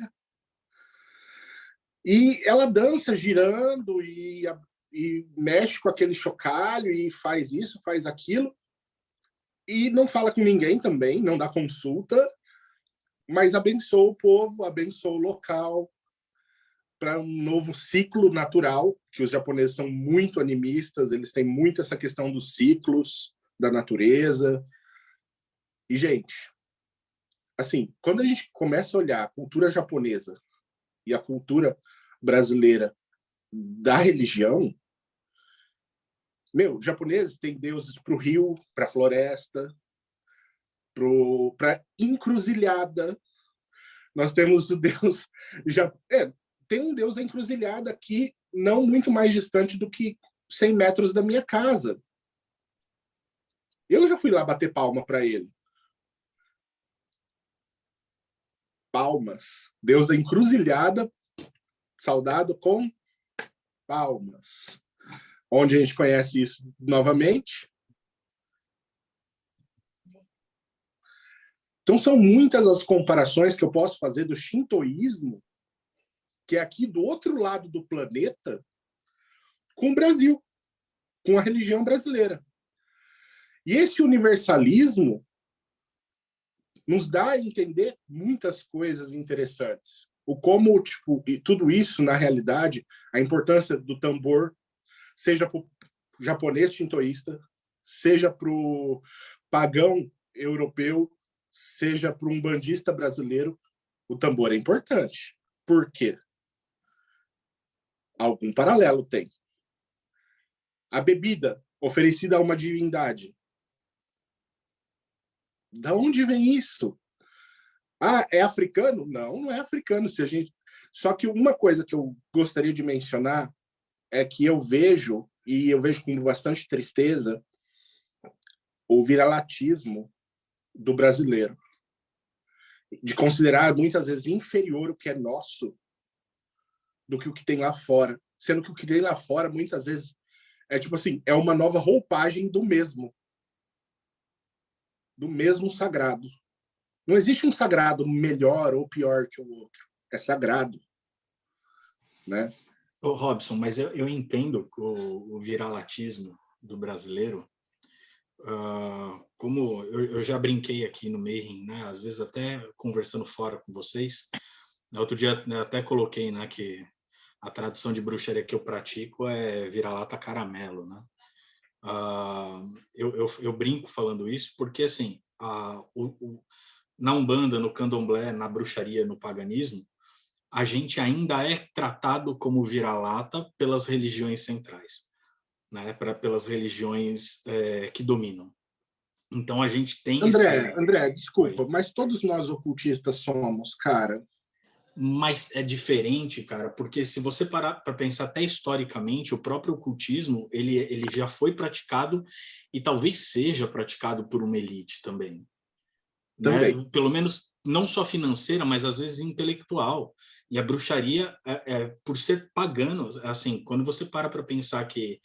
E ela dança girando e mexe com aquele chocalho e faz isso, faz aquilo. E não fala com ninguém também, não dá consulta, mas abençoa o povo, abençoa o local para um novo ciclo natural, que os japoneses são muito animistas, eles têm muito essa questão dos ciclos da natureza. E, gente, assim, quando a gente começa a olhar a cultura japonesa e a cultura brasileira da religião, japoneses têm deuses para o rio, para a floresta, para encruzilhada. Nós temos o deus... tem um deus da encruzilhada aqui, não muito mais distante do que 100 metros da minha casa. Eu já fui lá bater palma para ele. Palmas. Deus da encruzilhada, saudado com palmas. Onde a gente conhece isso novamente? Então, são muitas as comparações que eu posso fazer do shintoísmo, que é aqui do outro lado do planeta, com o Brasil, com a religião brasileira. E esse universalismo nos dá a entender muitas coisas interessantes. O como, e tudo isso, na realidade, a importância do tambor, seja para o japonês shintoísta, seja para o pagão europeu, seja para um bandista brasileiro, o tambor é importante. Por quê? Algum paralelo tem. A bebida oferecida a uma divindade. Da onde vem isso? Ah, é africano? Não, não é africano. Só que uma coisa que eu gostaria de mencionar é que eu vejo, e eu vejo com bastante tristeza, o viralatismo do brasileiro. De considerar muitas vezes inferior o que é nosso do que o que tem lá fora. Sendo que o que tem lá fora, muitas vezes, é uma nova roupagem do mesmo sagrado. Não existe um sagrado melhor ou pior que o outro. É sagrado. Né? Ô, Robson, mas eu entendo o viralatismo do brasileiro, como eu já brinquei aqui no Mayhem, né? Às vezes até conversando fora com vocês. Outro dia até coloquei, né, que a tradição de bruxaria que eu pratico é vira-lata caramelo, né? Eu brinco falando isso porque, assim, na Umbanda, no Candomblé, na bruxaria, no paganismo, a gente ainda é tratado como vira-lata pelas religiões centrais, né? Pelas religiões que dominam. Então, a gente tem André, desculpa, mas todos nós ocultistas somos, cara. Mas é diferente, cara, porque se você parar para pensar até historicamente, o próprio ocultismo, ele já foi praticado e talvez seja praticado por uma elite também. Né? Pelo menos não só financeira, mas às vezes intelectual. E a bruxaria, por ser pagano, assim, quando você para pensar que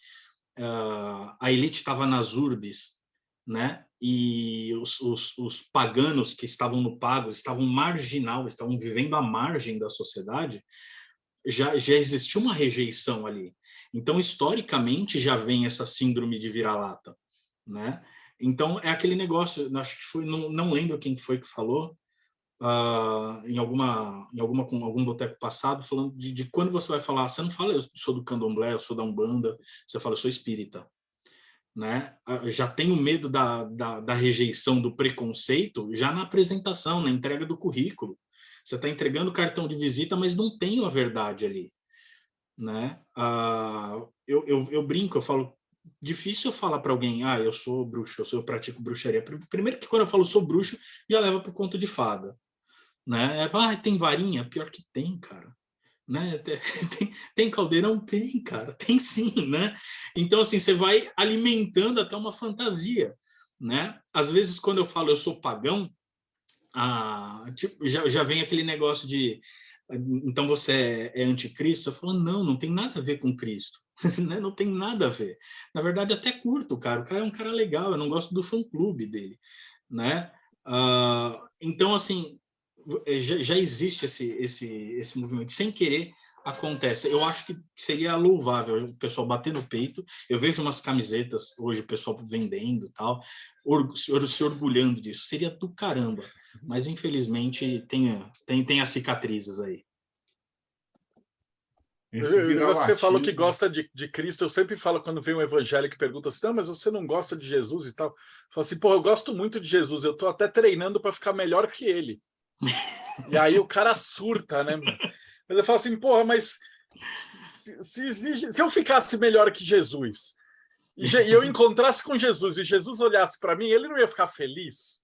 a elite estava nas urbes, né? E os paganos que estavam no pago estavam estavam vivendo à margem da sociedade, já existia uma rejeição ali. Então, historicamente, já vem essa síndrome de vira-lata, né? Então, é aquele negócio, acho que foi, não lembro quem foi que falou, em algum boteco passado, falando de quando você vai falar, você não fala eu sou do candomblé, eu sou da Umbanda, você fala eu sou espírita. Né? Já tenho medo da rejeição, do preconceito, já na apresentação, na entrega do currículo. Você está entregando o cartão de visita, mas não tem a verdade ali. Né? Eu brinco, eu falo, difícil eu falar para alguém, eu sou bruxo, eu pratico bruxaria. Primeiro que quando eu falo sou bruxo, já leva para o conto de fada. Né? Tem varinha? Pior que tem, cara. Né? Tem caldeirão? Tem, cara, tem sim, né? Então, assim, você vai alimentando até uma fantasia, né? Às vezes, quando eu falo eu sou pagão, já vem aquele negócio de então você é anticristo? Eu falo, não tem nada a ver com Cristo, né? Não tem nada a ver. Na verdade, até curto o cara é um cara legal, eu não gosto do fã-clube dele, né? Então, assim, já existe esse movimento, sem querer acontece. Eu acho que seria louvável o pessoal bater no peito. Eu vejo umas camisetas hoje, o pessoal vendendo, tal, se orgulhando disso. Seria do caramba, mas infelizmente tem as cicatrizes aí. Você falou que gosta de Cristo. Eu sempre falo quando vem um evangélico que pergunta assim, não, mas você não gosta de Jesus e tal. Eu falo assim, eu gosto muito de Jesus, eu estou até treinando para ficar melhor que ele. E aí o cara surta, né? Mas eu falo assim, mas Se eu ficasse melhor que Jesus e eu encontrasse com Jesus e Jesus olhasse para mim, ele não ia ficar feliz?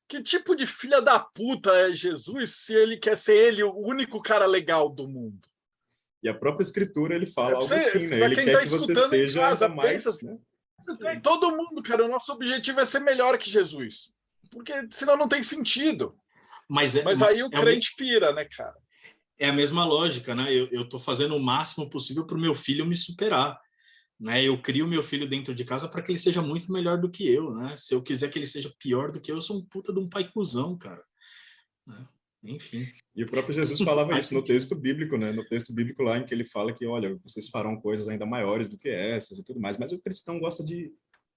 Que tipo de filha da puta é Jesus se ele quer ser ele o único cara legal do mundo? E a própria escritura ele fala algo assim, né? Para Ele quem quer tá que você escutando em seja casa, ainda mais, pensa, né? você tem todo mundo, cara. O nosso objetivo é ser melhor que Jesus. Porque senão não tem sentido. Mas aí o crente pira, né, cara? É a mesma lógica, né? Eu estou fazendo o máximo possível para o meu filho me superar, né? Eu crio meu filho dentro de casa para que ele seja muito melhor do que eu, né? Se eu quiser que ele seja pior do que eu sou um puta de um pai cuzão, cara. Né? Enfim. E o próprio Jesus falava isso no texto bíblico, né? No texto bíblico lá em que ele fala que, olha, vocês farão coisas ainda maiores do que essas e tudo mais. Mas o cristão gosta de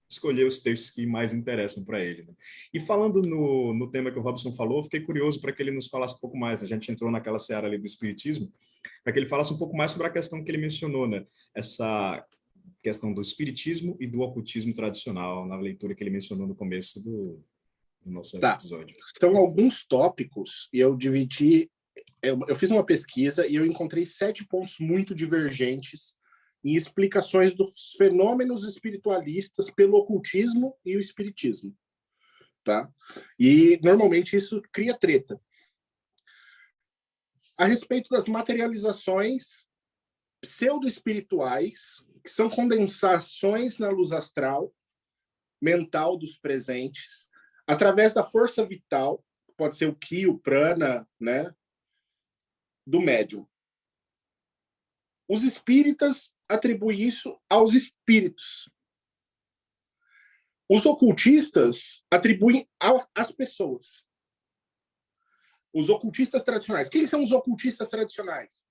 escolher os textos que mais interessam para ele. Né? E falando no tema que o Robson falou, fiquei curioso para que ele nos falasse um pouco mais. Né? A gente entrou naquela seara ali do espiritismo, para que ele falasse um pouco mais sobre a questão que ele mencionou, né? Essa questão do espiritismo e do ocultismo tradicional, na leitura que ele mencionou no começo do nosso episódio. São alguns tópicos, e eu dividi... Eu fiz uma pesquisa e eu encontrei 7 pontos muito divergentes em explicações dos fenômenos espiritualistas pelo ocultismo e o espiritismo, tá? E normalmente isso cria treta. A respeito das materializações pseudo-espirituais, que são condensações na luz astral mental dos presentes, através da força vital, pode ser o ki, o prana, né, do médium. Os espíritas atribuem isso aos espíritos. Os ocultistas atribuem às pessoas. Os ocultistas tradicionais. Quem são os ocultistas tradicionais?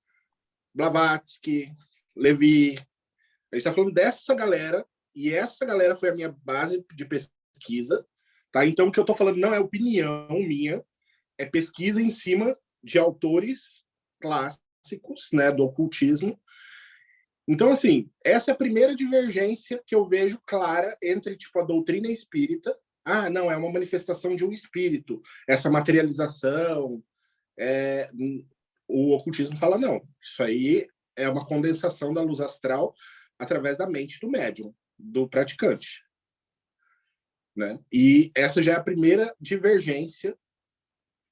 Blavatsky, Levi. A gente está falando dessa galera, e essa galera foi a minha base de pesquisa. Tá? Então, o que eu estou falando não é opinião minha, é pesquisa em cima de autores clássicos, né, do ocultismo. Então, assim, essa é a primeira divergência que eu vejo clara entre, tipo, a doutrina espírita. Ah, não, é uma manifestação de um espírito. Essa materialização, o ocultismo fala, não, isso aí é uma condensação da luz astral através da mente do médium, do praticante. Né? E essa já é a primeira divergência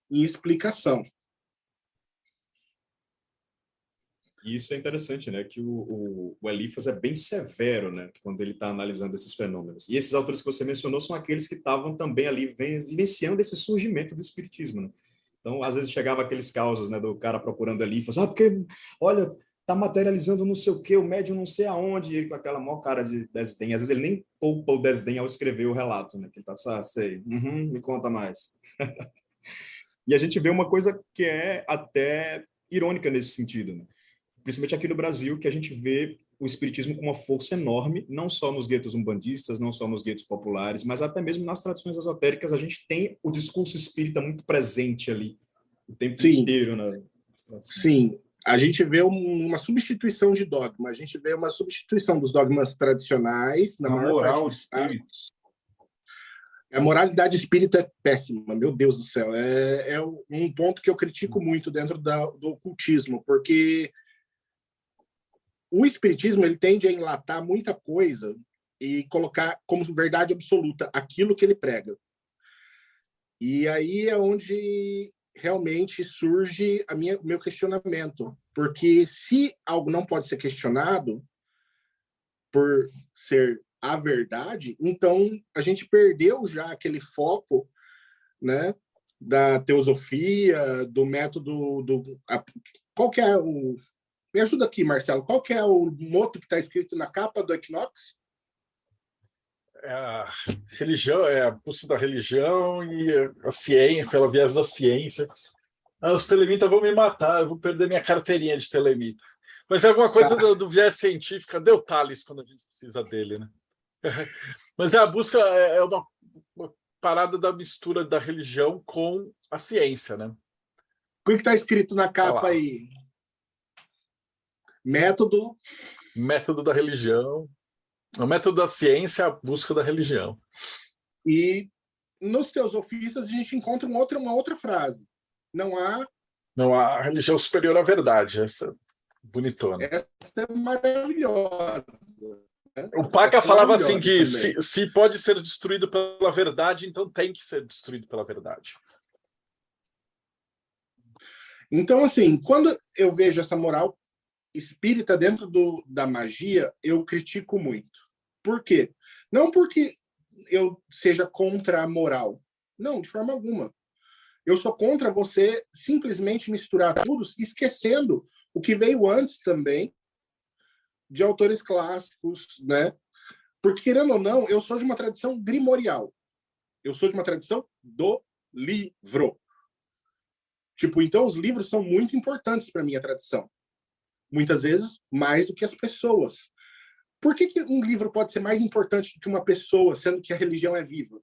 em explicação. E isso é interessante, né? Que o Eliphas é bem severo, né? Quando ele está analisando esses fenômenos. E esses autores que você mencionou são aqueles que estavam também ali vivenciando esse surgimento do espiritismo, né? Então, às vezes chegava aqueles causos, né? Do cara procurando Eliphas, porque, olha, tá materializando não sei o quê, o médium não sei aonde, e ele com aquela maior cara de desdém. Às vezes ele nem poupa o desdém ao escrever o relato, né? Que ele tá só, sei, me conta mais. E a gente vê uma coisa que é até irônica nesse sentido, né? Principalmente aqui no Brasil, que a gente vê o espiritismo com uma força enorme, não só nos guetos umbandistas, não só nos guetos populares, mas até mesmo nas tradições esotéricas, a gente tem o discurso espírita muito presente ali, o tempo inteiro nas tradições. Sim, a gente vê uma substituição de dogma, a gente vê uma substituição dos dogmas tradicionais. Na moral espíritos. A moralidade espírita é péssima, meu Deus do céu. É um ponto que eu critico muito dentro do ocultismo, porque o espiritismo ele tende a enlatar muita coisa e colocar como verdade absoluta aquilo que ele prega. E aí é onde realmente surge o meu questionamento. Porque se algo não pode ser questionado por ser a verdade, então a gente perdeu já aquele foco, né, da teosofia, do método... Qual que é o... Me ajuda aqui, Marcelo. Qual que é o moto que está escrito na capa do Equinox? É a religião, é a busca da religião e a ciência, pelo viés da ciência. Os telemitas vão me matar, eu vou perder minha carteirinha de telemita. Mas é alguma coisa do viés científico. Deu Thales quando a gente precisa dele, né? Mas a busca é uma parada da mistura da religião com a ciência, né? O que está escrito na capa aí? Método da religião. O método da ciência é a busca da religião. E nos teosofistas a gente encontra uma outra frase. Não há religião superior à verdade. Essa Bonitona. Essa é maravilhosa. Né? O Paca falava assim que também. se pode ser destruído pela verdade, então tem que ser destruído pela verdade. Então, assim, quando eu vejo essa moral espírita dentro da magia, eu critico muito. Por quê? Não porque eu seja contra a moral. Não, de forma alguma. Eu sou contra você simplesmente misturar tudo, esquecendo o que veio antes também de autores clássicos, né? Porque, querendo ou não, eu sou de uma tradição grimorial. Eu sou de uma tradição do livro. Tipo, então os livros são muito importantes para a minha tradição. Muitas vezes, mais do que as pessoas. Por que um livro pode ser mais importante do que uma pessoa, sendo que a religião é viva?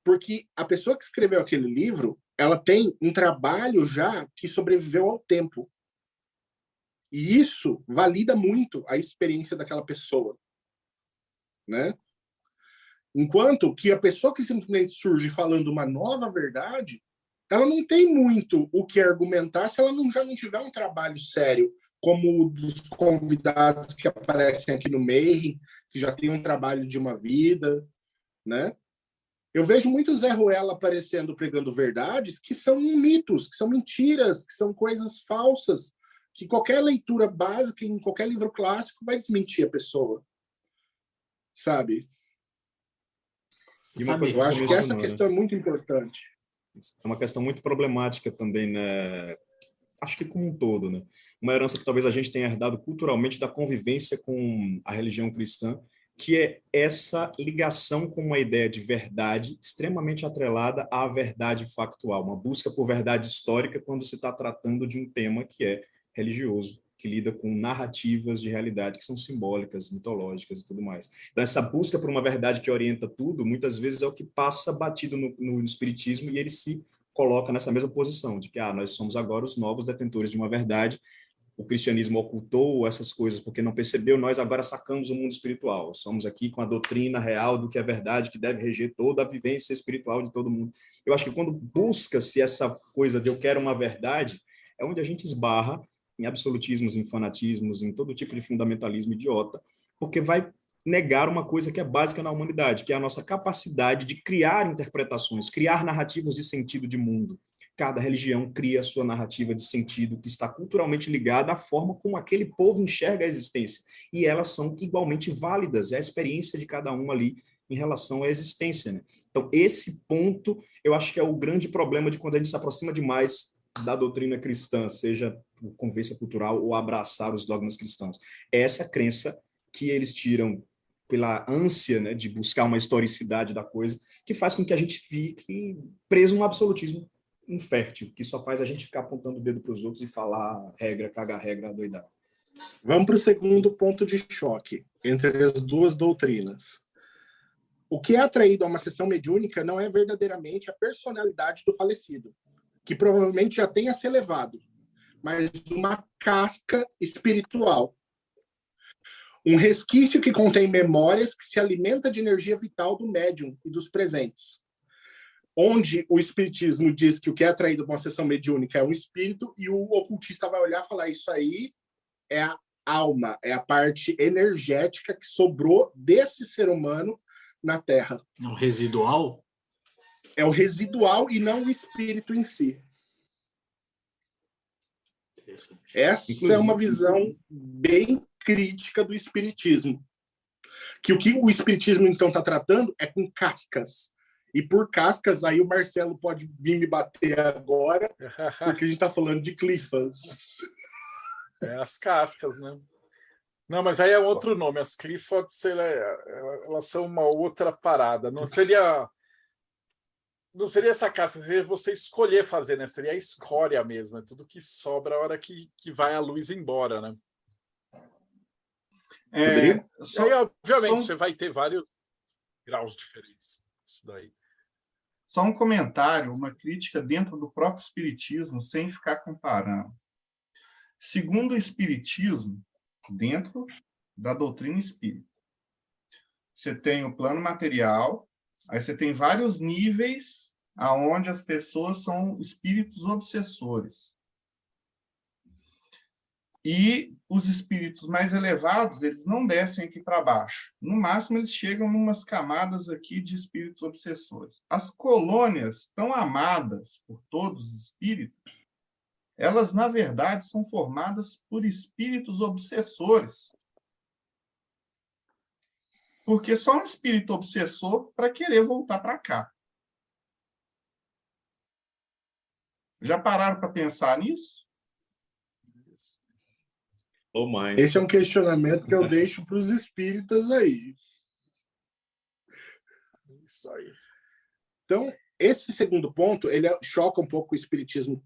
Porque a pessoa que escreveu aquele livro, ela tem um trabalho já que sobreviveu ao tempo. E isso valida muito a experiência daquela pessoa. Né? Enquanto que a pessoa que simplesmente surge falando uma nova verdade, ela não tem muito o que argumentar se ela já não tiver um trabalho sério, como o dos convidados que aparecem aqui no Mayhem, que já tem um trabalho de uma vida, né? Eu vejo muito Zé Ruela aparecendo pregando verdades que são mitos, que são mentiras, que são coisas falsas, que qualquer leitura básica em qualquer livro clássico vai desmentir a pessoa. Sabe? E uma coisa eu acho que essa questão é muito importante. É uma questão muito problemática também, né? Acho que como um todo, né? Uma herança que talvez a gente tenha herdado culturalmente da convivência com a religião cristã, que é essa ligação com uma ideia de verdade extremamente atrelada à verdade factual, uma busca por verdade histórica quando se está tratando de um tema que é religioso, que lida com narrativas de realidade que são simbólicas, mitológicas e tudo mais. Então, essa busca por uma verdade que orienta tudo, muitas vezes é o que passa batido no espiritismo e ele se coloca nessa mesma posição, de que nós somos agora os novos detentores de uma verdade. O cristianismo ocultou essas coisas porque não percebeu, nós agora sacamos o mundo espiritual. Somos aqui com a doutrina real do que é verdade, que deve reger toda a vivência espiritual de todo mundo. Eu acho que quando busca-se essa coisa de eu quero uma verdade, é onde a gente esbarra em absolutismos, em fanatismos, em todo tipo de fundamentalismo idiota, porque vai negar uma coisa que é básica na humanidade, que é a nossa capacidade de criar interpretações, criar narrativas de sentido de mundo. Cada religião cria a sua narrativa de sentido que está culturalmente ligada à forma como aquele povo enxerga a existência. E elas são igualmente válidas, é a experiência de cada um ali em relação à existência. Né? Então, esse ponto, eu acho que é o grande problema de quando a gente se aproxima demais da doutrina cristã, seja por convivência cultural ou abraçar os dogmas cristãos. É essa crença que eles tiram pela ânsia, né, de buscar uma historicidade da coisa, que faz com que a gente fique preso num absolutismo infértil, que só faz a gente ficar apontando o dedo para os outros e falar regra, cagar regra, doidar. Vamos para o segundo ponto de choque entre as duas doutrinas. O que é atraído a uma sessão mediúnica não é verdadeiramente a personalidade do falecido, que provavelmente já tenha se elevado, mas uma casca espiritual. Um resquício que contém memórias que se alimenta de energia vital do médium e dos presentes. Onde o espiritismo diz que o que é atraído para uma sessão mediúnica é um espírito, e o ocultista vai olhar e falar, isso aí é a alma, é a parte energética que sobrou desse ser humano na Terra. É um residual? É o residual e não o espírito em si. Essa é uma visão bem crítica do espiritismo. Que o espiritismo, então, está tratando é com cascas. E por cascas, aí o Marcelo pode vir me bater agora, porque a gente está falando de clifas. É as cascas, né? Não, mas aí é outro nome. As cliffs, elas são uma outra parada. Não seria essa casca, seria você escolher fazer, né? Seria a escória mesmo, é tudo que sobra a hora que vai a luz embora, né? Aí, obviamente, você vai ter vários graus diferentes. Isso daí. Só um comentário, uma crítica dentro do próprio espiritismo, sem ficar comparando. Segundo o espiritismo, dentro da doutrina espírita, você tem o plano material, aí você tem vários níveis aonde as pessoas são espíritos obsessores. E os espíritos mais elevados, eles não descem aqui para baixo. No máximo, eles chegam em umas camadas aqui de espíritos obsessores. As colônias tão amadas por todos os espíritos, elas, na verdade, são formadas por espíritos obsessores. Porque só um espírito obsessor para querer voltar para cá. Já pararam para pensar nisso? Ou mais. Esse é um questionamento que eu deixo para os espíritas aí. Isso aí. Então, esse segundo ponto, ele choca um pouco o espiritismo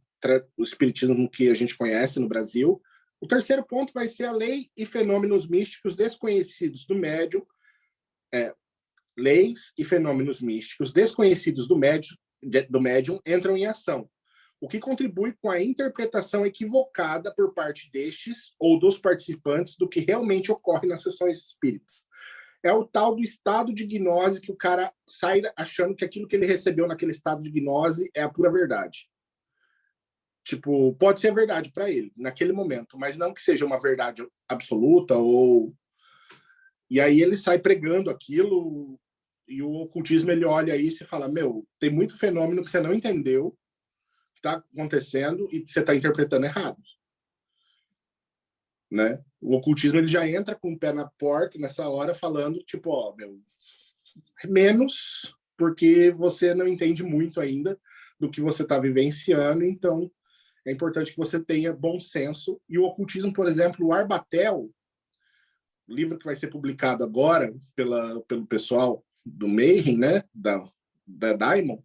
que a gente conhece no Brasil. O terceiro ponto vai ser a lei e fenômenos místicos desconhecidos do médium. Leis e fenômenos místicos desconhecidos do médium entram em ação, o que contribui com a interpretação equivocada por parte destes ou dos participantes do que realmente ocorre nas sessões espíritas. É o tal do estado de gnose, que o cara sai achando que aquilo que ele recebeu naquele estado de gnose é a pura verdade. Tipo, pode ser verdade para ele, naquele momento, mas não que seja uma verdade absoluta ou... E aí ele sai pregando aquilo, e o ocultismo, ele olha isso e fala, meu, tem muito fenômeno que você não entendeu, está acontecendo e você está interpretando errado, né? O ocultismo, ele já entra com o pé na porta nessa hora falando tipo, ó, meu, menos porque você não entende muito ainda do que você está vivenciando, então é importante que você tenha bom senso. E o ocultismo, por exemplo, o Arbatel, livro que vai ser publicado agora pelo pessoal do Mayhem, né, da Diamond,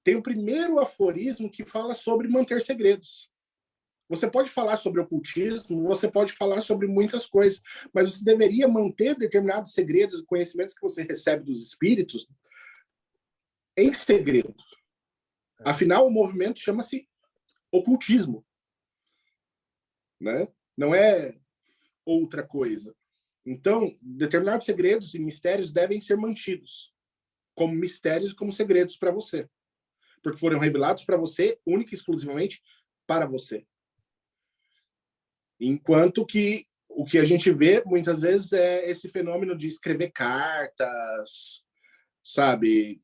tem o primeiro aforismo que fala sobre manter segredos. Você pode falar sobre ocultismo, você pode falar sobre muitas coisas, mas você deveria manter determinados segredos e conhecimentos que você recebe dos espíritos em segredo. Afinal, o movimento chama-se ocultismo, né? Não é outra coisa. Então, determinados segredos e mistérios devem ser mantidos como mistérios, como segredos para você, porque foram revelados para você, única e exclusivamente para você. Enquanto que o que a gente vê muitas vezes é esse fenômeno de escrever cartas, sabe,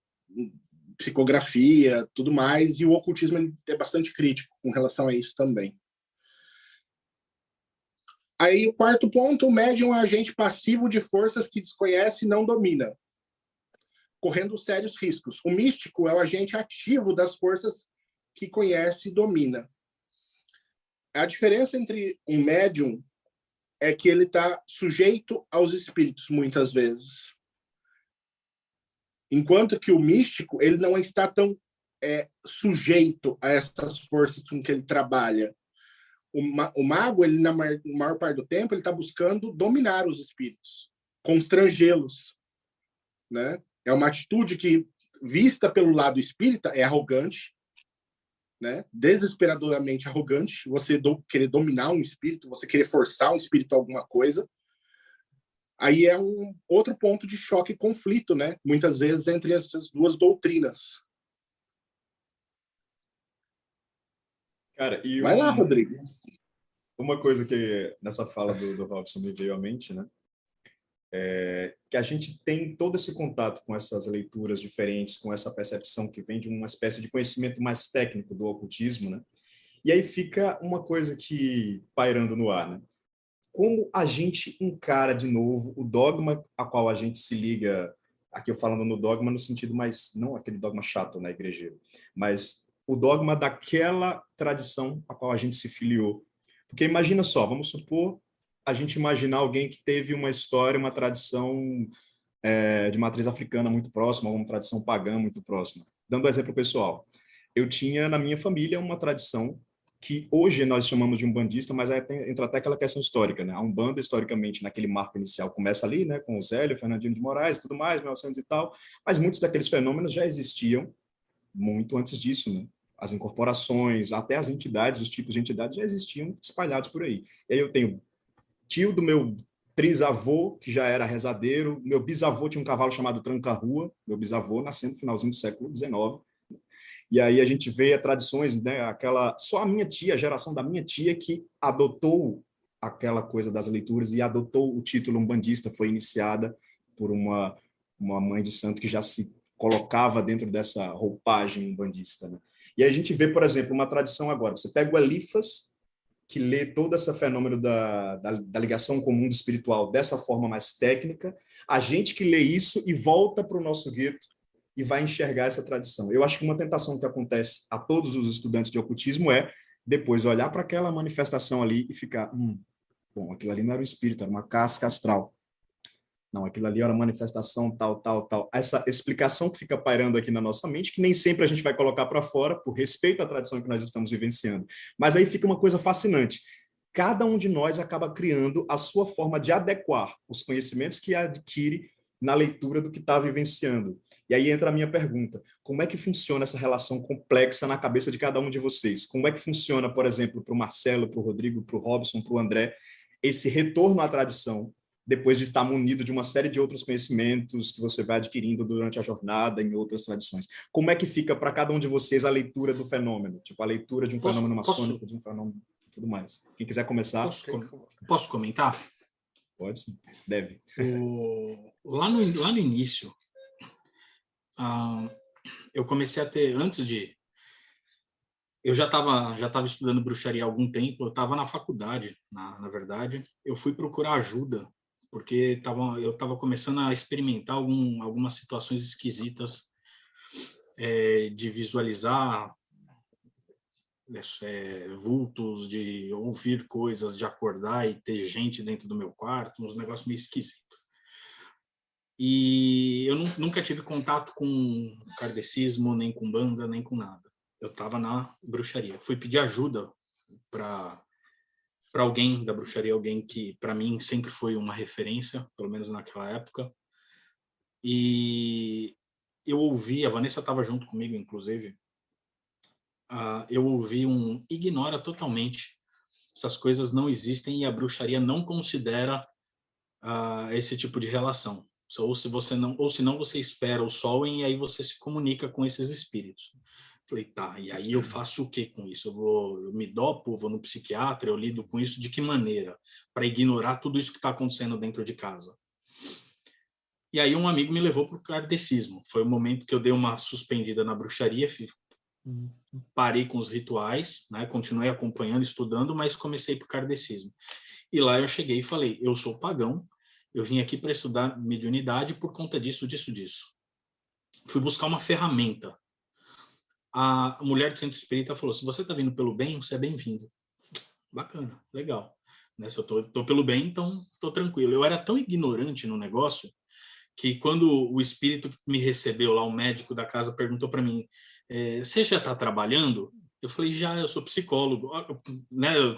psicografia, tudo mais, e o ocultismo ele é bastante crítico com relação a isso também. Aí, o quarto ponto, o médium é um agente passivo de forças que desconhece e não domina, correndo sérios riscos. O místico é o agente ativo das forças que conhece e domina. A diferença entre um médium é que ele está sujeito aos espíritos, muitas vezes. Enquanto que o místico, ele não está tão sujeito a essas forças com que ele trabalha. O mago, ele, na maior parte do tempo, ele está buscando dominar os espíritos, constrangê-los, né? É uma atitude que, vista pelo lado espírita, é arrogante, né? Desesperadoramente arrogante, você querer dominar um espírito, você querer forçar um espírito a alguma coisa. Aí é um outro ponto de choque e conflito, né? Muitas vezes entre essas duas doutrinas. Cara, e vai lá, Rodrigo. Uma coisa que nessa fala do Robson me veio à mente, né? Que a gente tem todo esse contato com essas leituras diferentes, com essa percepção que vem de uma espécie de conhecimento mais técnico do ocultismo, né? E aí fica uma coisa que pairando no ar, né? Como a gente encara de novo o dogma a qual a gente se liga, aqui eu falando no dogma no sentido mais, não aquele dogma chato, né, igrejeiro, mas o dogma daquela tradição a qual a gente se filiou. Porque imagina só, vamos supor a gente imaginar alguém que teve uma história, uma tradição de matriz africana muito próxima, uma tradição pagã muito próxima. Dando exemplo pessoal, eu tinha na minha família uma tradição que hoje nós chamamos de umbandista, mas entra até aquela questão histórica, né? A Umbanda, historicamente, naquele marco inicial, começa ali, né, com o Zélio, Fernandinho de Moraes, tudo mais, 1900 e tal, mas muitos daqueles fenômenos já existiam muito antes disso, né? As incorporações, até as entidades, os tipos de entidades já existiam espalhados por aí. E aí eu tenho tio do meu trisavô, que já era rezadeiro, meu bisavô tinha um cavalo chamado Tranca-Rua, meu bisavô nasceu no finalzinho do século XIX. E aí a gente vê tradições, né, só a minha tia, a geração da minha tia que adotou aquela coisa das leituras e adotou o título umbandista, foi iniciada por uma mãe de santo que já se colocava dentro dessa roupagem umbandista, né? E aí a gente vê, por exemplo, uma tradição agora, você pega o Eliphas, que lê todo esse fenômeno da ligação com o mundo espiritual dessa forma mais técnica, a gente que lê isso e volta para o nosso gueto e vai enxergar essa tradição. Eu acho que uma tentação que acontece a todos os estudantes de ocultismo é depois olhar para aquela manifestação ali e ficar, bom, aquilo ali não era um espírito, era uma casca astral. Não, aquilo ali era uma manifestação tal, tal, tal. Essa explicação que fica pairando aqui na nossa mente, que nem sempre a gente vai colocar para fora, por respeito à tradição que nós estamos vivenciando. Mas aí fica uma coisa fascinante. Cada um de nós acaba criando a sua forma de adequar os conhecimentos que adquire na leitura do que está vivenciando. E aí entra a minha pergunta. Como é que funciona essa relação complexa na cabeça de cada um de vocês? Como é que funciona, por exemplo, para o Marcelo, para o Rodrigo, para o Robson, para o André, esse retorno à tradição, depois de estar munido de uma série de outros conhecimentos que você vai adquirindo durante a jornada em outras tradições? Como é que fica para cada um de vocês a leitura do fenômeno? Tipo, a leitura de um fenômeno maçônico, de um fenômeno e tudo mais. Quem quiser começar... Posso comentar? Pode sim, deve. Lá no início, eu comecei a ter, eu já estava estudando bruxaria há algum tempo, eu estava na faculdade, na verdade. Eu fui procurar ajuda, porque eu estava começando a experimentar algumas situações esquisitas de visualizar vultos, de ouvir coisas, de acordar e ter gente dentro do meu quarto, uns negócios meio esquisitos. E eu nunca tive contato com kardecismo, nem com banda, nem com nada. Eu estava na bruxaria. Fui pedir ajuda para alguém da bruxaria, alguém que, para mim, sempre foi uma referência, pelo menos naquela época. E eu ouvi, a Vanessa estava junto comigo, inclusive, eu ouvi ignora totalmente. Essas coisas não existem e a bruxaria não considera esse tipo de relação. Ou se não você espera o sol e aí você se comunica com esses espíritos. Falei, tá, e aí eu faço o que com isso? Eu me dopo, vou no psiquiatra, eu lido com isso de que maneira? Para ignorar tudo isso que está acontecendo dentro de casa. E aí um amigo me levou para o kardecismo. Foi o momento que eu dei uma suspendida na bruxaria, parei com os rituais, né? Continuei acompanhando, estudando, mas comecei para o kardecismo. E lá eu cheguei e falei, eu sou pagão, eu vim aqui para estudar mediunidade por conta disso. Fui buscar uma ferramenta. A mulher do centro espírita falou, se você está vindo pelo bem, você é bem-vindo. Bacana, legal. Né? Se eu tô pelo bem, então estou tranquilo. Eu era tão ignorante no negócio que quando o espírito que me recebeu lá, o médico da casa, perguntou para mim, você já está trabalhando? Eu falei, já, eu sou psicólogo, né? Eu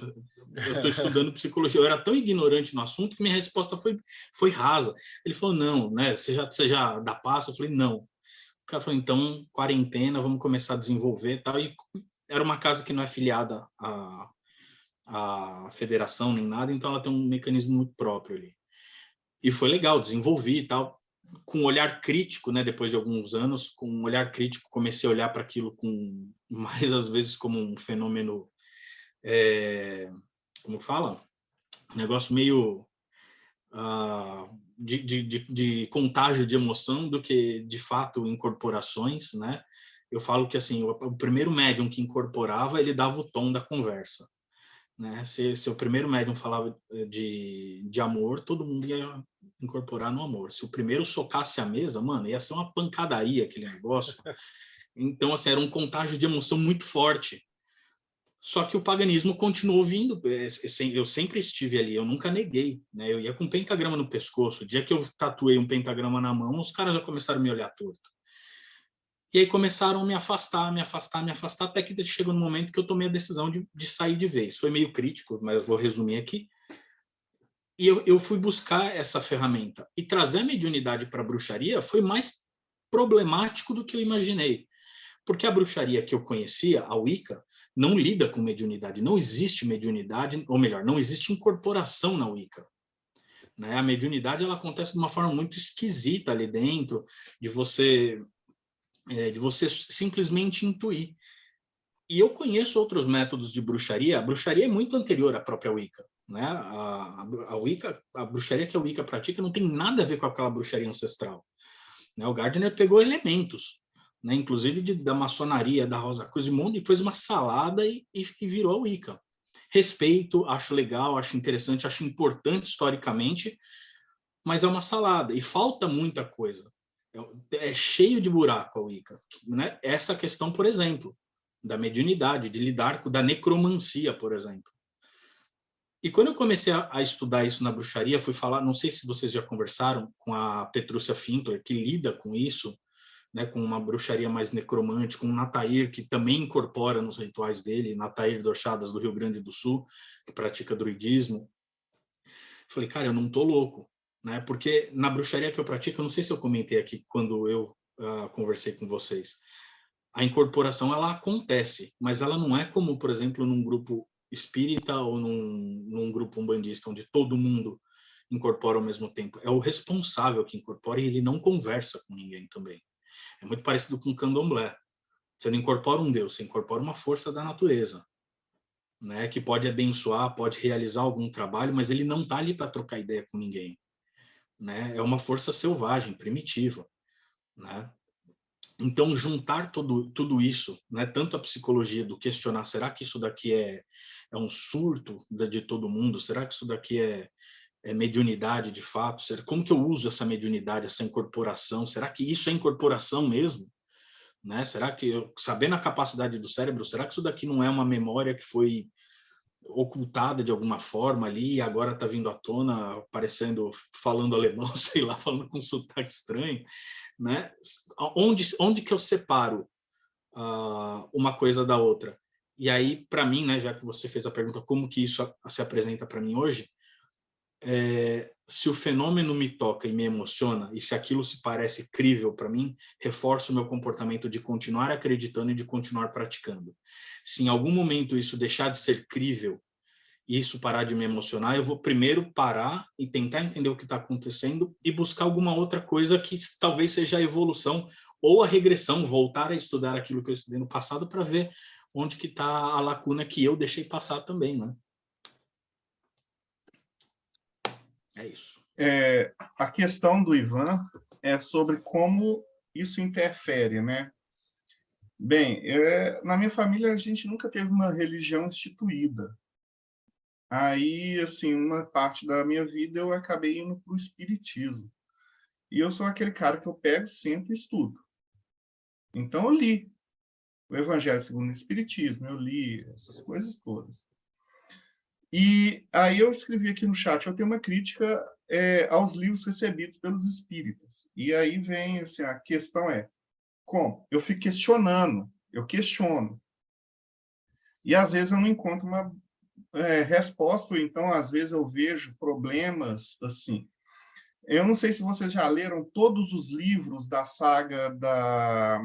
estou estudando psicologia. Eu era tão ignorante no assunto que minha resposta foi rasa. Ele falou, não, né? Você já dá passo? Eu falei, não. O cara falou, então, quarentena, vamos começar a desenvolver e tal. E era uma casa que não é filiada à federação nem nada, então ela tem um mecanismo muito próprio ali. E foi legal, desenvolvi e tal. Com um olhar crítico, né, depois de alguns anos, com um olhar crítico, comecei a olhar para aquilo mais às vezes como um fenômeno, como fala? Um negócio meio de contágio de emoção do que, de fato, incorporações, né? Eu falo que, assim, o primeiro médium que incorporava, ele dava o tom da conversa. Né? Se o primeiro médium falava de amor, todo mundo ia incorporar no amor. Se o primeiro socasse a mesa, mano, ia ser uma pancadaria aquele negócio. Então, assim, era um contágio de emoção muito forte. Só que o paganismo continuou vindo. Eu sempre estive ali, eu nunca neguei. Né? Eu ia com um pentagrama no pescoço. O dia que eu tatuei um pentagrama na mão, os caras já começaram a me olhar torto. E aí começaram a me afastar, até que chegou no momento que eu tomei a decisão de sair de vez. Foi meio crítico, mas eu vou resumir aqui. E eu fui buscar essa ferramenta. E trazer a mediunidade para a bruxaria foi mais problemático do que eu imaginei. Porque a bruxaria que eu conhecia, a Wicca, não lida com mediunidade. Não existe mediunidade, ou melhor, não existe incorporação na Wicca. Né? A mediunidade ela acontece de uma forma muito esquisita ali dentro, de você de você simplesmente intuir. E eu conheço outros métodos de bruxaria. A bruxaria é muito anterior à própria Wicca, né? A Wicca, a bruxaria que a Wicca pratica não tem nada a ver com aquela bruxaria ancestral, né? O Gardner pegou elementos, né? Inclusive da maçonaria, da Rosa Cruz, e fez uma salada e virou a Wicca. Respeito, acho legal, acho interessante, acho importante historicamente, mas é uma salada e falta muita coisa. É cheio de buraco a Wicca, né? Essa questão, por exemplo, da mediunidade, de lidar com da necromancia, por exemplo. E quando eu comecei a estudar isso na bruxaria, fui falar, não sei se vocês já conversaram com a Petrúcia Findler, que lida com isso, né, com uma bruxaria mais necromante, com o Natair, que também incorpora nos rituais dele, Natair Dorchadas do Rio Grande do Sul, que pratica druidismo. Falei, cara, eu não tô louco, né? Porque na bruxaria que eu pratico, eu não sei se eu comentei aqui quando eu conversei com vocês, a incorporação ela acontece, mas ela não é como, por exemplo, num grupo espírita ou num grupo umbandista, onde todo mundo incorpora ao mesmo tempo. É o responsável que incorpora e ele não conversa com ninguém também. É muito parecido com o candomblé. Você não incorpora um Deus, você incorpora uma força da natureza, né, que pode abençoar, pode realizar algum trabalho, mas ele não está ali para trocar ideia com ninguém, né? É uma força selvagem, primitiva, né? Então, juntar tudo isso, né, tanto a psicologia do questionar, será que isso daqui é um surto de todo mundo? Será que isso daqui é mediunidade de fato? Como que eu uso essa mediunidade, essa incorporação? Será que isso é incorporação mesmo? Né? Será que, sabendo a capacidade do cérebro, será que isso daqui não é uma memória que foi ocultada de alguma forma ali e agora está vindo à tona, aparecendo, falando alemão, sei lá, falando com sotaque estranho? Né? Onde que eu separo uma coisa da outra? E aí, para mim, né, já que você fez a pergunta, como que isso se apresenta para mim hoje, se o fenômeno me toca e me emociona, e se aquilo se parece crível para mim, reforça o meu comportamento de continuar acreditando e de continuar praticando. Se em algum momento isso deixar de ser crível e isso parar de me emocionar, eu vou primeiro parar e tentar entender o que está acontecendo e buscar alguma outra coisa que talvez seja a evolução ou a regressão, voltar a estudar aquilo que eu estudei no passado para ver onde que está a lacuna que eu deixei passar também, né? É isso. A questão do Ivan é sobre como isso interfere, né? Bem, na minha família a gente nunca teve uma religião instituída. Aí, assim, uma parte da minha vida eu acabei indo para o espiritismo. E eu sou aquele cara que eu pego, sento e estudo. Então eu li o Evangelho segundo o Espiritismo, eu li essas coisas todas. E aí eu escrevi aqui no chat, eu tenho uma crítica aos livros recebidos pelos espíritas. E aí vem, assim, a questão como? Eu fico questionando, eu questiono. E às vezes eu não encontro uma resposta, ou então às vezes eu vejo problemas, assim. Eu não sei se vocês já leram todos os livros da saga da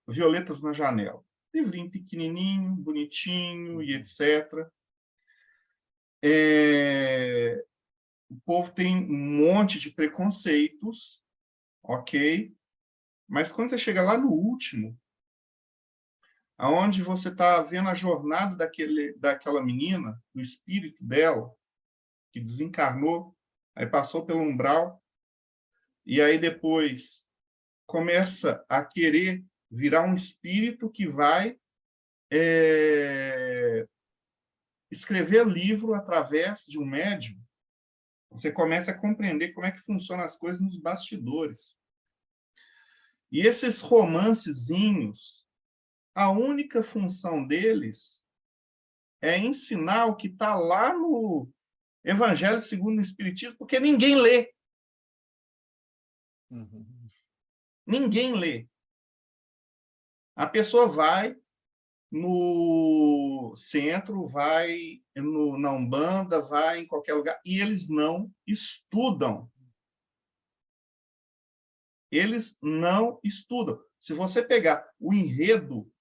Violetas na Janela. Livrinho pequenininho, bonitinho e etc. O povo tem um monte de preconceitos, ok? Mas quando você chega lá no último, aonde você está vendo a jornada daquela menina, o espírito dela, que desencarnou, aí passou pelo umbral, e aí depois começa a querer virar um espírito que vai escrever livro através de um médium. Você começa a compreender como é que funcionam as coisas nos bastidores. E esses romancezinhos, a única função deles é ensinar o que está lá no Evangelho segundo o Espiritismo, porque ninguém lê. Uhum. Ninguém lê. A pessoa vai no centro, vai na Umbanda, vai em qualquer lugar, e eles não estudam. Eles não estudam. Se você pegar o enredo,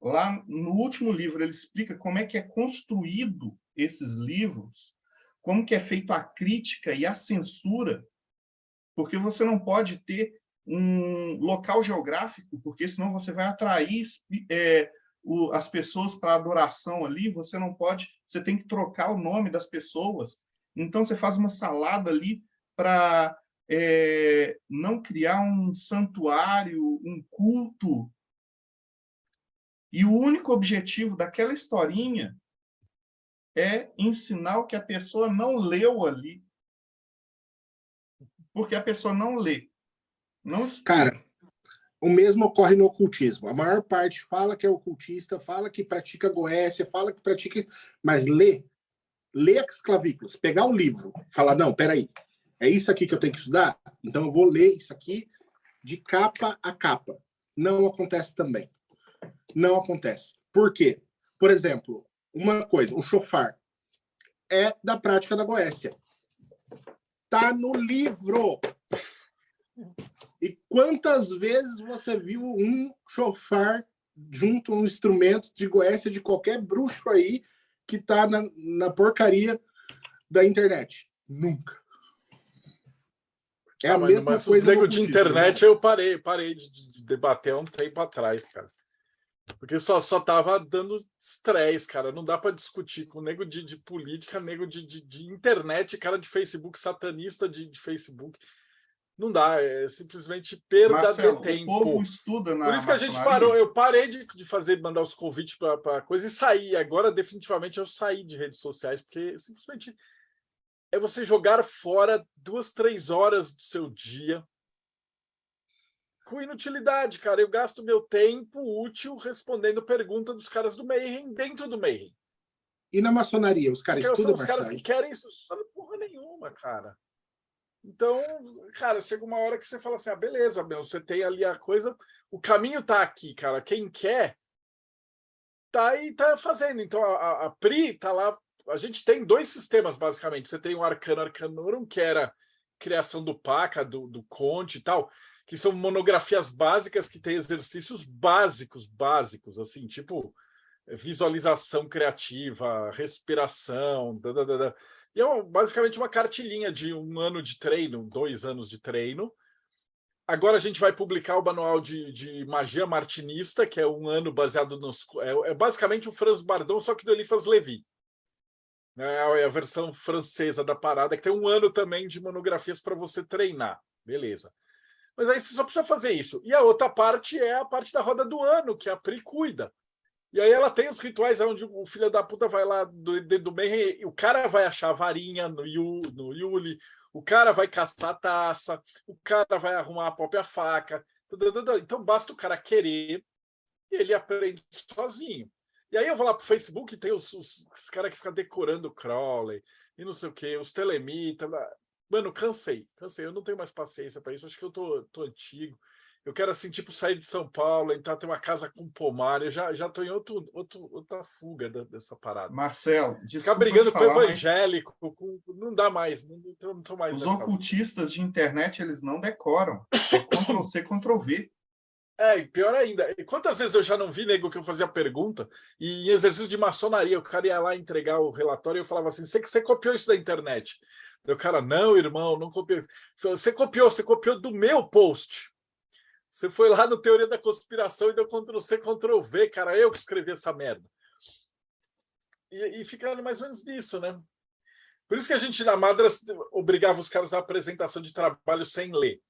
lá no último livro, ele explica como é que é construído esses livros, como que é feita a crítica e a censura, porque você não pode ter um local geográfico, porque senão você vai atrair as pessoas para adoração ali, você não pode, você tem que trocar o nome das pessoas. Então, você faz uma salada ali para não criar um santuário, um culto. E o único objetivo daquela historinha é ensinar o que a pessoa não leu ali. Porque a pessoa não lê. Não estuda. Cara, o mesmo ocorre no ocultismo. A maior parte fala que é ocultista, fala que pratica goécia, fala que pratica... Mas lê as clavículas, pegar o livro, falar, não, peraí, é isso aqui que eu tenho que estudar? Então eu vou ler isso aqui de capa a capa. Não acontece também. Não acontece. Por quê? Por exemplo, uma coisa, o chofar é da prática da goécia. Tá no livro. E quantas vezes você viu um chofar junto a um instrumento de goécia de qualquer bruxo aí que tá na porcaria da internet? Nunca. É a mesma coisa. Mas de internet eu parei de debater há um tempo atrás, cara. Porque só tava dando estresse, cara. Não dá para discutir com nego de política, nego de internet, cara de Facebook, satanista de Facebook. Não dá, é simplesmente perda Marcelo, de tempo. O povo estuda na Por isso que a gente parou. Eu parei de mandar os convites para coisa e saí. Agora, definitivamente, eu saí de redes sociais, porque simplesmente é você jogar fora 2, 3 horas do seu dia com inutilidade, cara. Eu gasto meu tempo útil respondendo pergunta dos caras do Mayhem dentro do Mayhem. E na maçonaria, os caras estudam, São os caras que querem isso, não sabe porra nenhuma, cara. Então, cara, chega uma hora que você fala assim, beleza, meu, você tem ali a coisa, o caminho tá aqui, cara. Quem quer tá aí, tá fazendo. Então, a Pri tá lá. A gente tem 2 sistemas, basicamente. Você tem o Arcano Arcanorum, que era criação do Paca, do Conte e tal, que são monografias básicas que tem exercícios básicos, assim, tipo visualização criativa, respiração, E é basicamente uma cartilhinha de 1 ano de treino, 2 anos de treino. Agora a gente vai publicar o manual de magia martinista, que é 1 ano baseado nos... É basicamente o Franz Bardon, só que do Eliphas Levi. É a versão francesa da parada, que tem 1 ano também de monografias para você treinar. Beleza. Mas aí você só precisa fazer isso. E a outra parte é a parte da roda do ano, que a Pri cuida. E aí ela tem os rituais onde o filho da puta vai lá do Mayhem, o cara vai achar a varinha no Yuli, o cara vai caçar a taça, o cara vai arrumar a própria faca. Então basta o cara querer e ele aprende sozinho. E aí eu vou lá pro Facebook e tem os caras que ficam decorando o Crowley e não sei o quê, os Telemitas. Mano, cansei. Eu não tenho mais paciência para isso. Acho que eu tô antigo. Eu quero, assim, tipo, sair de São Paulo, entrar, ter uma casa com pomar. Eu já tô em outra fuga dessa parada. Marcelo, ficar brigando com o evangélico, não dá mais. Não tô mais. Os ocultistas de internet, eles não decoram. É Ctrl-C, Ctrl-V. E pior ainda. E quantas vezes eu já não vi, nego, que eu fazia pergunta e em exercício de maçonaria, o cara ia lá entregar o relatório e eu falava assim, você copiou isso da internet? O cara, não, irmão, não copiou. Você copiou do meu post. Você foi lá no Teoria da Conspiração e deu Ctrl-C, Ctrl-V, cara. Eu que escrevi essa merda. E fica mais ou menos nisso, né? Por isso que a gente, na Madras, obrigava os caras à apresentação de trabalho sem ler.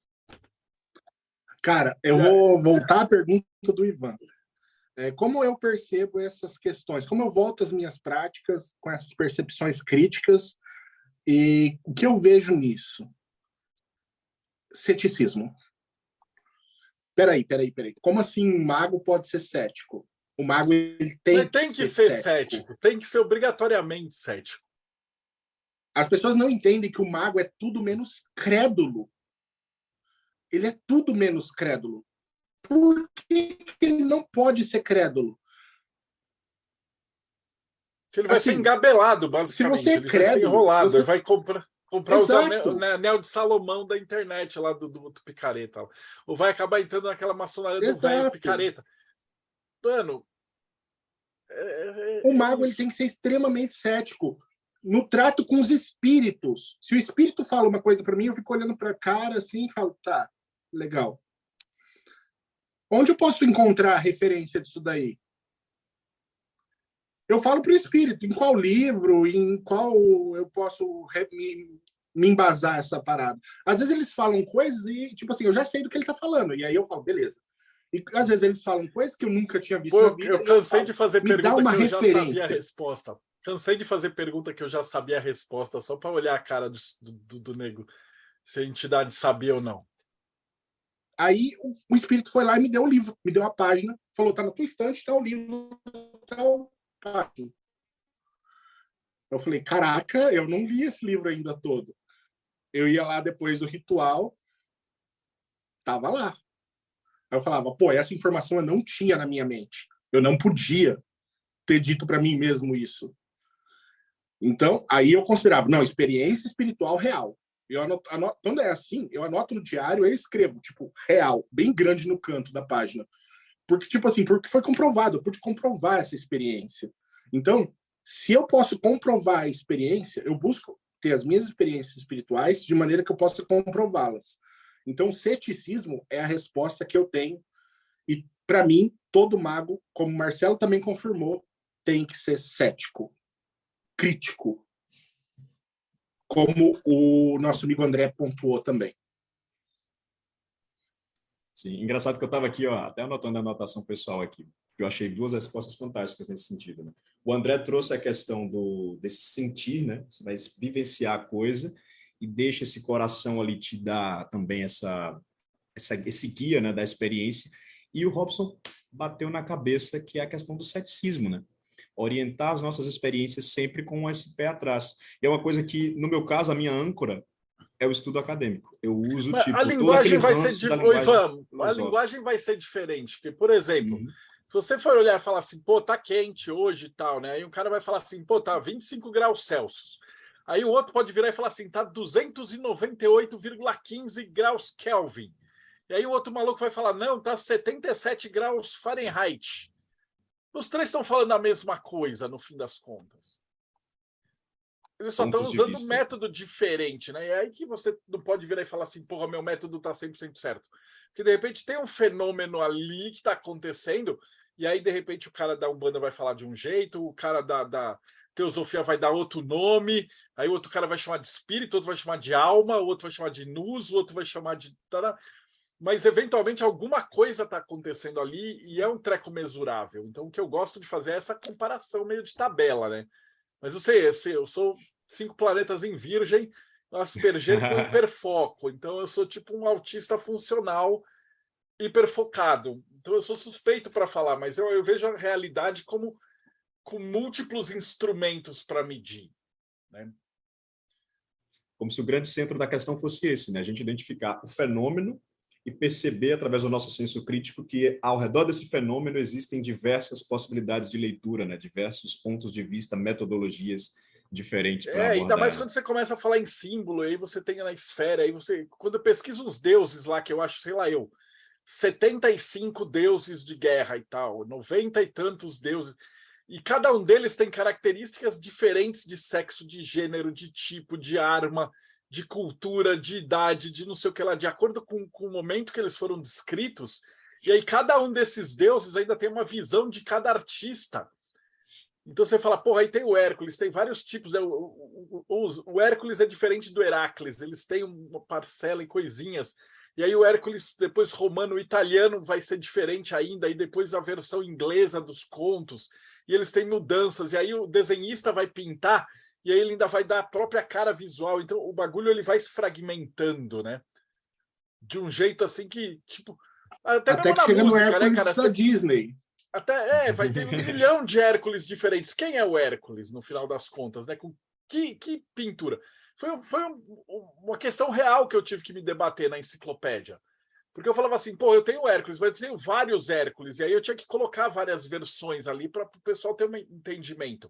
Cara, eu vou voltar à pergunta do Ivan. Como eu percebo essas questões? Como eu volto às minhas práticas com essas percepções críticas? E o que eu vejo nisso? Ceticismo. Peraí. Como assim um mago pode ser cético? O mago ele tem que ser cético. Tem que ser obrigatoriamente cético. As pessoas não entendem que o mago é tudo menos crédulo. Ele é tudo menos crédulo. Por que ele não pode ser crédulo? Ele vai ser engabelado, basicamente. Se você é crédulo, vai ser enrolado, ele vai comprar os anel de Salomão da internet lá do picareta. Ou vai acabar entrando naquela maçonaria do velho picareta. Mano, o mago ele tem que ser extremamente cético no trato com os espíritos. Se o espírito fala uma coisa para mim, eu fico olhando para a cara assim e falo, tá, legal. Onde eu posso encontrar referência disso daí? Eu falo para o espírito, em qual livro, em qual eu posso me embasar essa parada. Às vezes eles falam coisas e, tipo assim, eu já sei do que ele está falando, e aí eu falo, beleza. E às vezes eles falam coisas que eu nunca tinha visto na vida. Eu cansei de fazer pergunta que eu já sabia a referência. resposta. Cansei de fazer pergunta que eu já sabia a resposta, só para olhar a cara do nego, se a entidade sabia ou não. Aí o espírito foi lá e me deu o livro, me deu a página, falou, tá na tua estante, tá o livro, tá o página. Eu falei, caraca, eu não li esse livro ainda todo. Eu ia lá depois do ritual, tava lá. Aí eu falava, pô, essa informação eu não tinha na minha mente. Eu não podia ter dito para mim mesmo isso. Então, aí eu considerava, não, experiência espiritual real. Eu anoto, quando é assim, eu anoto no diário e escrevo, tipo, real, bem grande no canto da página. Porque, tipo assim, porque foi comprovado, eu pude comprovar essa experiência. Então, se eu posso comprovar a experiência, eu busco ter as minhas experiências espirituais de maneira que eu possa comprová-las. Então, ceticismo é a resposta que eu tenho. E, para mim, todo mago, como o Marcelo também confirmou, tem que ser cético, crítico, como o nosso amigo André pontuou também. Sim, engraçado que eu estava aqui, ó, até anotando a anotação pessoal aqui. Eu achei duas respostas fantásticas nesse sentido. Né? O André trouxe a questão desse sentir, né? Você vai vivenciar a coisa e deixa esse coração ali te dar também esse guia, né, da experiência. E o Robson bateu na cabeça que é a questão do ceticismo, né? Orientar as nossas experiências sempre com esse pé atrás. E é uma coisa que, no meu caso, a minha âncora é o estudo acadêmico. Eu uso, Mas tipo, a todo aquele linguagem vai ser ranço da linguagem a linguagem vai ser diferente, porque, por exemplo, Uhum. se você for olhar e falar assim, pô, tá quente hoje e tal, né? Aí um cara vai falar assim, pô, tá 25 graus Celsius. Aí o outro pode virar e falar assim, tá 298,15 graus Kelvin. E aí o outro maluco vai falar, não, tá 77 graus Fahrenheit. Os três estão falando a mesma coisa, no fim das contas. Eles só estão Pontos de usando um vista. método diferente, né? E aí que você não pode virar e falar assim, porra, meu método tá 100% certo. Porque, de repente, tem um fenômeno ali que tá acontecendo, e aí, de repente, o cara da Umbanda vai falar de um jeito, o cara da Teosofia vai dar outro nome, aí o outro cara vai chamar de espírito, o outro vai chamar de alma, o outro vai chamar de nus, o outro vai chamar de... Mas, eventualmente, alguma coisa está acontecendo ali e é um treco mesurável. Então, o que eu gosto de fazer é essa comparação meio de tabela, né? Mas eu sou 5 planetas em Virgem, Asperger com hiperfoco. Então, eu sou tipo um autista funcional hiperfocado. Então, eu sou suspeito para falar, mas eu vejo a realidade como com múltiplos instrumentos para medir, né? Como se o grande centro da questão fosse esse, né? A gente identificar o fenômeno e perceber, através do nosso senso crítico, que ao redor desse fenômeno existem diversas possibilidades de leitura, né? Diversos pontos de vista, metodologias diferentes para abordar. Ainda mais quando você começa a falar em símbolo, aí você tem na esfera, aí você, quando eu pesquiso os deuses lá, que eu acho, sei lá, 75 deuses de guerra e tal, 90 e tantos deuses, e cada um deles tem características diferentes de sexo, de gênero, de tipo, de arma, de cultura, de idade, de não sei o que lá, de acordo com o momento que eles foram descritos. E aí cada um desses deuses ainda tem uma visão de cada artista. Então você fala, porra, aí tem o Hércules, tem vários tipos. Né? O Hércules é diferente do Heracles, eles têm uma parcela e coisinhas. E aí o Hércules, depois romano, italiano, vai ser diferente ainda. E depois a versão inglesa dos contos. E eles têm mudanças. E aí o desenhista vai pintar e aí ele ainda vai dar a própria cara visual. Então o bagulho ele vai se fragmentando, né? De um jeito assim que, tipo... Até que chega música, no Hércules, né, cara? Da Disney. Vai ter 1 milhão de Hércules diferentes. Quem é o Hércules, no final das contas? Né? Com que pintura? Foi uma questão real que eu tive que me debater na enciclopédia. Porque eu falava assim, pô, eu tenho Hércules, mas eu tenho vários Hércules. E aí eu tinha que colocar várias versões ali para o pessoal ter um entendimento.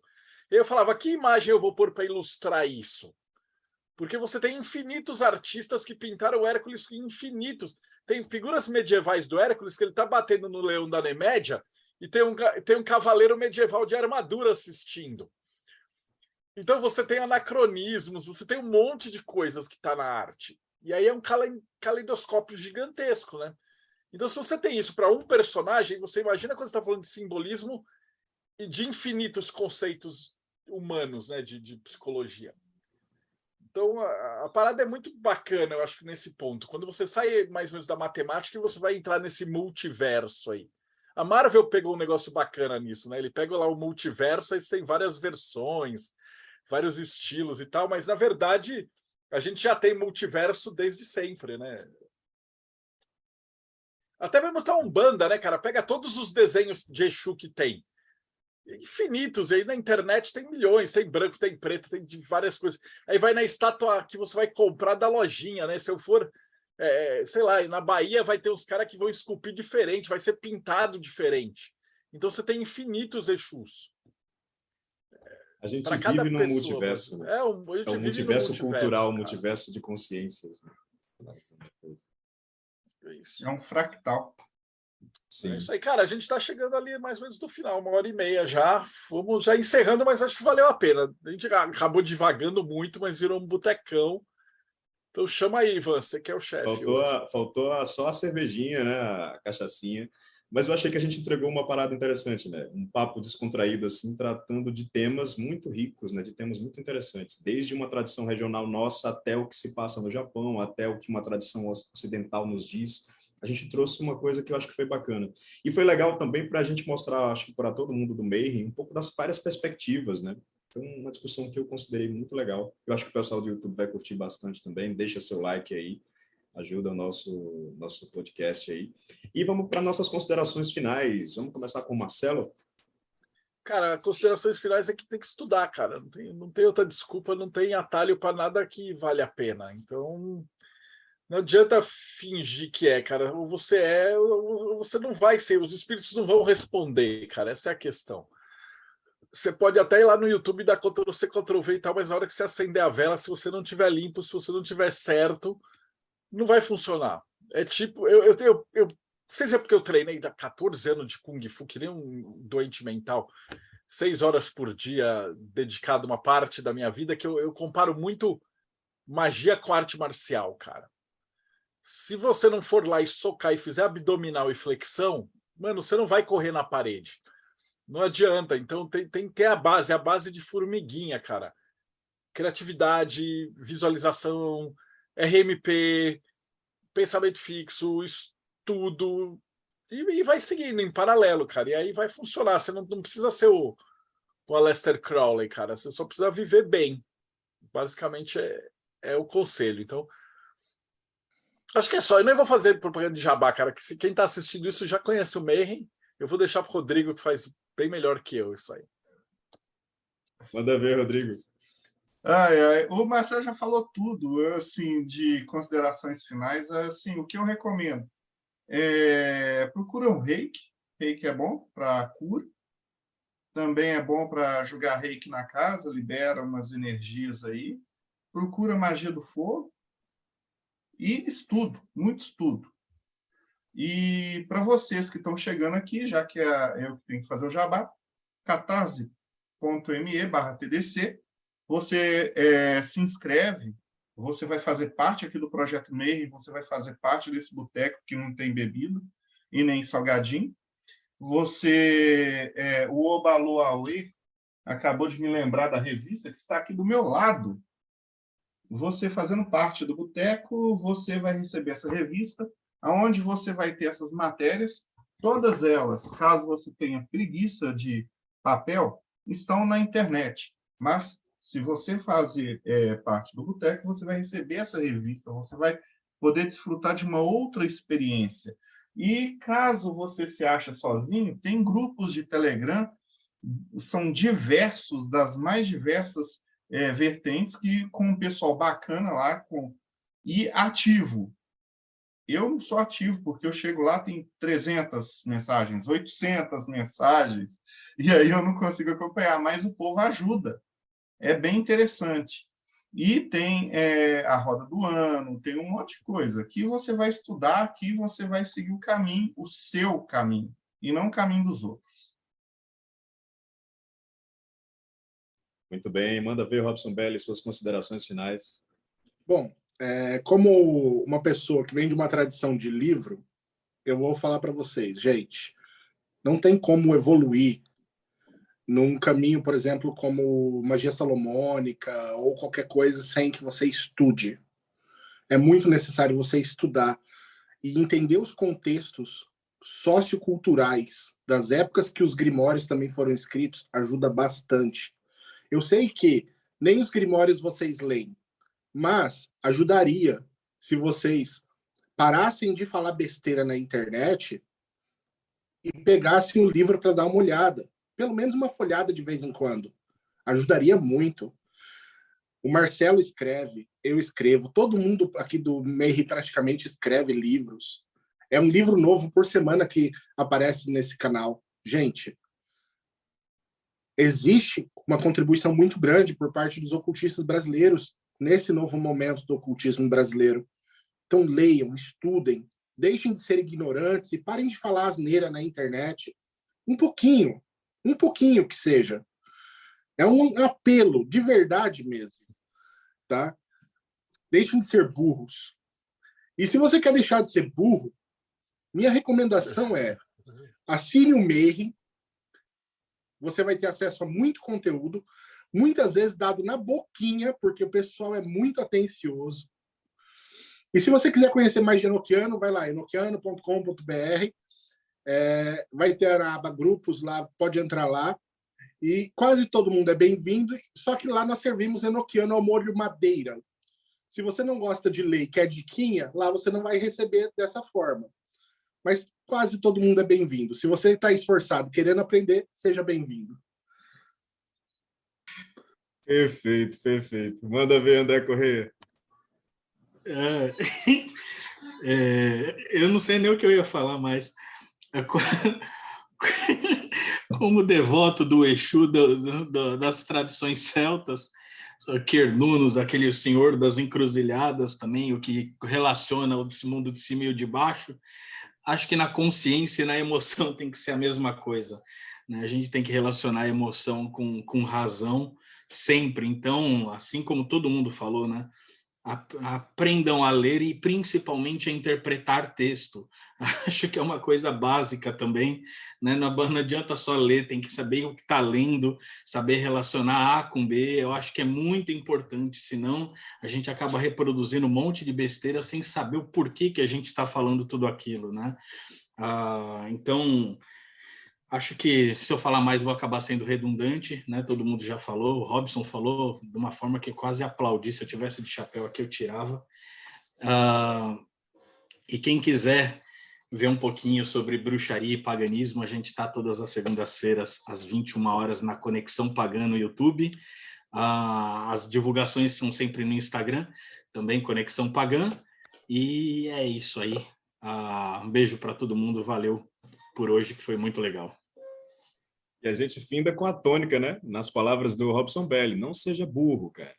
E eu falava, que imagem eu vou pôr para ilustrar isso? Porque você tem infinitos artistas que pintaram o Hércules infinitos. Tem figuras medievais do Hércules que ele está batendo no leão da Nemédia e tem um cavaleiro medieval de armadura assistindo. Então você tem anacronismos, você tem um monte de coisas que está na arte. E aí é um caleidoscópio gigantesco, né? Então, se você tem isso para um personagem, você imagina quando você está falando de simbolismo e de infinitos conceitos humanos, né, de psicologia. Então, a parada é muito bacana, eu acho que nesse ponto. Quando você sai mais ou menos da matemática, você vai entrar nesse multiverso aí. A Marvel pegou um negócio bacana nisso, né? Ele pega lá o multiverso, aí tem várias versões, vários estilos e tal, mas na verdade a gente já tem multiverso desde sempre, né? Até mesmo tá Umbanda, né, cara? Pega todos os desenhos de Exu que tem. Infinitos, aí na internet tem milhões, tem branco, tem preto, tem de várias coisas. Aí vai na estátua que você vai comprar da lojinha, né? Se eu for, sei lá, na Bahia vai ter uns caras que vão esculpir diferente, vai ser pintado diferente. Então você tem infinitos Exus. A gente Para cada vive num pessoa, multiverso. Né? É um multiverso cultural, cara. multiverso de consciências. Né? É um fractal. Sim. É isso aí, cara. A gente está chegando ali mais ou menos no final, 1h30 já. Vamos já encerrando, mas acho que valeu a pena. A gente acabou divagando muito, mas virou um botecão. Então chama aí, Ivan, você que é o chefe. Faltou só a cervejinha, né? A cachaçinha. Mas eu achei que a gente entregou uma parada interessante, né? Um papo descontraído, assim, tratando de temas muito ricos, né? De temas muito interessantes. Desde uma tradição regional nossa até o que se passa no Japão, até o que uma tradição ocidental nos diz. A gente trouxe uma coisa que eu acho que foi bacana. E foi legal também para a gente mostrar, acho que para todo mundo do Mayhem, um pouco das várias perspectivas, né? Foi uma discussão que eu considerei muito legal. Eu acho que o pessoal do YouTube vai curtir bastante também. Deixa seu like aí, ajuda o nosso podcast aí. E vamos para nossas considerações finais. Vamos começar com o Marcelo. Cara, considerações finais é que tem que estudar, cara. Não tem outra desculpa, não tem atalho para nada que vale a pena. Então, não adianta fingir que cara. Ou você ou você não vai ser. Os espíritos não vão responder, cara. Essa é a questão. Você pode até ir lá no YouTube e dar Ctrl-C, Ctrl-V e tal, mas na hora que você acender a vela, se você não tiver limpo, se você não tiver certo, não vai funcionar. É tipo, eu sei se é porque eu treinei há 14 anos de Kung Fu, que nem um doente mental, 6 horas por dia, dedicado uma parte da minha vida, que eu comparo muito magia com arte marcial, cara. Se você não for lá e socar e fizer abdominal e flexão, mano, você não vai correr na parede. Não adianta. Então tem que ter a base de formiguinha, cara. Criatividade, visualização, RMP, pensamento fixo, estudo, e vai seguindo em paralelo, cara. E aí vai funcionar. Você não precisa ser o Aleister Crowley, cara. Você só precisa viver bem. Basicamente é o conselho. Então, acho que é só. Eu nem vou fazer propaganda de jabá, cara, que se quem está assistindo isso já conhece o Mayhem. Eu vou deixar para o Rodrigo, que faz bem melhor que eu isso aí. Manda ver, Rodrigo. O Marcelo já falou tudo, assim, de considerações finais. Assim, o que eu recomendo? Procura um reiki. Reiki é bom para cura. Também é bom para jogar reiki na casa, libera umas energias aí. Procura magia do fogo. E estudo, muito estudo. E para vocês que estão chegando aqui, já que eu tenho que fazer o jabá, catarse.me/TDC, você se inscreve, você vai fazer parte aqui do Projeto Mayhem, você vai fazer parte desse boteco que não tem bebida e nem salgadinho. O Obalu Aue acabou de me lembrar da revista que está aqui do meu lado. Você fazendo parte do boteco, você vai receber essa revista, onde você vai ter essas matérias, todas elas, caso você tenha preguiça de papel, estão na internet. Mas, se você fazer parte do boteco, você vai receber essa revista, você vai poder desfrutar de uma outra experiência. E, caso você se ache sozinho, tem grupos de Telegram, são diversos, das mais diversas vertentes, com um pessoal bacana lá, e ativo. Eu não sou ativo, porque eu chego lá, tem 300 mensagens, 800 mensagens, e aí eu não consigo acompanhar, mas o povo ajuda. É bem interessante. E tem a roda do ano, tem um monte de coisa. Aqui você vai estudar, aqui você vai seguir o caminho, o seu caminho, e não o caminho dos outros. Muito bem. Manda ver, Robson Belli, suas considerações finais. Bom, como uma pessoa que vem de uma tradição de livro, eu vou falar para vocês, gente, não tem como evoluir num caminho, por exemplo, como magia salomônica ou qualquer coisa sem que você estude. É muito necessário você estudar e entender os contextos socioculturais das épocas que os grimórios também foram escritos, ajuda bastante. Eu sei que nem os grimórios vocês leem, mas ajudaria se vocês parassem de falar besteira na internet e pegassem o livro para dar uma olhada. Pelo menos uma folhada de vez em quando. Ajudaria muito. O Marcelo escreve, eu escrevo, todo mundo aqui do MEI praticamente escreve livros. É um livro novo por semana que aparece nesse canal. Gente, existe uma contribuição muito grande por parte dos ocultistas brasileiros nesse novo momento do ocultismo brasileiro. Então leiam, estudem, deixem de ser ignorantes e parem de falar asneira na internet. Um pouquinho que seja. É um apelo de verdade mesmo, tá? Deixem de ser burros. E se você quer deixar de ser burro, minha recomendação é assine o Mayhem. Você vai ter acesso a muito conteúdo, muitas vezes dado na boquinha, porque o pessoal é muito atencioso. E se você quiser conhecer mais de Enochiano, vai lá, enochiano.com.br. Vai ter a aba grupos lá, pode entrar lá. E quase todo mundo é bem-vindo, só que lá nós servimos Enochiano ao molho madeira. Se você não gosta de ler e quer diquinha, lá você não vai receber dessa forma. Mas quase todo mundo é bem-vindo. Se você está esforçado, querendo aprender, seja bem-vindo. Perfeito, perfeito. Manda ver, André Corrêa. Eu não sei nem o que eu ia falar, mas como devoto do Exu das tradições celtas, Quernunnos, aquele senhor das encruzilhadas também, o que relaciona o mundo de cima e o de baixo, acho que na consciência e na emoção tem que ser a mesma coisa, né? A gente tem que relacionar a emoção com razão sempre. Então, assim como todo mundo falou, né? Aprendam a ler e principalmente a interpretar texto. Acho que é uma coisa básica também, né? Não adianta só ler, tem que saber o que está lendo, saber relacionar A com B. Eu acho que é muito importante, senão a gente acaba reproduzindo um monte de besteira sem saber o porquê que a gente está falando tudo aquilo, né? Então, acho que se eu falar mais vou acabar sendo redundante, né? Todo mundo já falou, o Robson falou de uma forma que quase aplaudi. Se eu tivesse de chapéu aqui, eu tirava. E quem quiser ver um pouquinho sobre bruxaria e paganismo, a gente está todas as segundas-feiras, às 21 horas, na Conexão Pagã no YouTube. As divulgações são sempre no Instagram, também Conexão Pagã. E é isso aí. Um beijo para todo mundo, valeu por hoje, que foi muito legal. E a gente finda com a tônica, né? Nas palavras do Robson Belli, não seja burro, cara.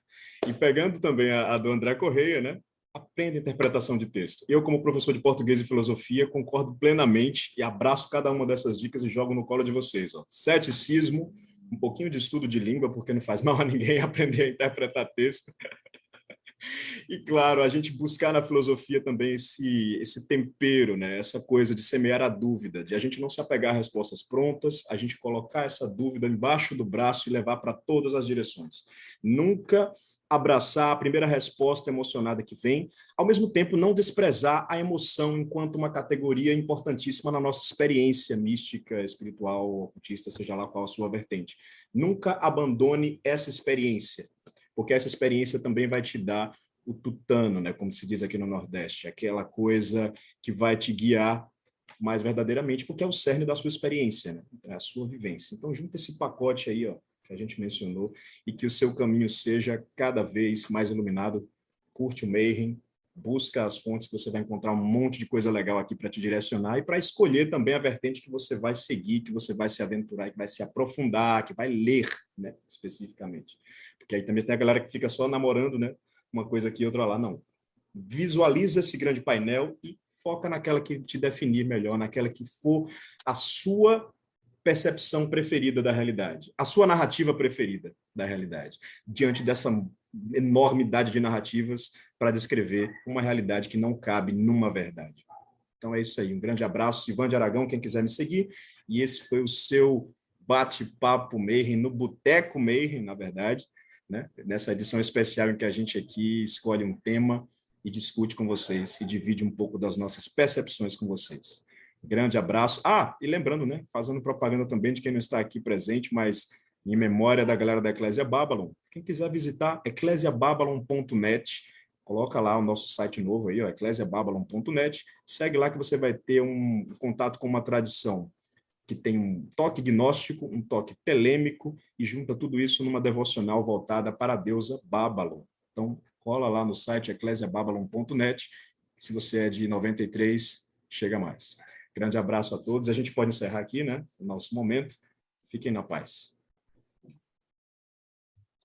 E pegando também a do André Corrêa, né? Aprenda interpretação de texto. Eu, como professor de português e filosofia, concordo plenamente e abraço cada uma dessas dicas e jogo no colo de vocês. Ó. Ceticismo, um pouquinho de estudo de língua, porque não faz mal a ninguém aprender a interpretar texto. E, claro, a gente buscar na filosofia também esse tempero, né? Essa coisa de semear a dúvida, de a gente não se apegar a respostas prontas, a gente colocar essa dúvida embaixo do braço e levar para todas as direções. Nunca abraçar a primeira resposta emocionada que vem, ao mesmo tempo não desprezar a emoção enquanto uma categoria importantíssima na nossa experiência mística, espiritual, ocultista, seja lá qual a sua vertente. Nunca abandone essa experiência, porque essa experiência também vai te dar o tutano, né, como se diz aqui no Nordeste, aquela coisa que vai te guiar mais verdadeiramente, porque é o cerne da sua experiência, né, é a sua vivência. Então, junta esse pacote aí, ó, que a gente mencionou, e que o seu caminho seja cada vez mais iluminado. Curte o Mayhem, busca as fontes, que você vai encontrar um monte de coisa legal aqui para te direcionar e para escolher também a vertente que você vai seguir, que você vai se aventurar, que vai se aprofundar, que vai ler, né, especificamente. Porque aí também tem a galera que fica só namorando, né, uma coisa aqui e outra lá. Não. Visualiza esse grande painel e foca naquela que te definir melhor, naquela que for a sua percepção preferida da realidade, a sua narrativa preferida da realidade, diante dessa enormidade de narrativas para descrever uma realidade que não cabe numa verdade. Então é isso aí, um grande abraço, Sivan de Aragão, quem quiser me seguir, e esse foi o seu bate-papo Mayhem, no Boteco Mayhem, na verdade, né? Nessa edição especial em que a gente aqui escolhe um tema e discute com vocês, e divide um pouco das nossas percepções com vocês. Grande abraço. E lembrando, né, fazendo propaganda também de quem não está aqui presente, mas em memória da galera da Eclésia Babylon, quem quiser visitar eclesiababylon.net, coloca lá o nosso site novo aí, eclesiababylon.net, segue lá que você vai ter um contato com uma tradição que tem um toque gnóstico, um toque telêmico, e junta tudo isso numa devocional voltada para a deusa Babylon. Então, cola lá no site eclesiababylon.net, se você é de 93, chega mais. Grande abraço a todos. A gente pode encerrar aqui, né, o nosso momento. Fiquem na paz.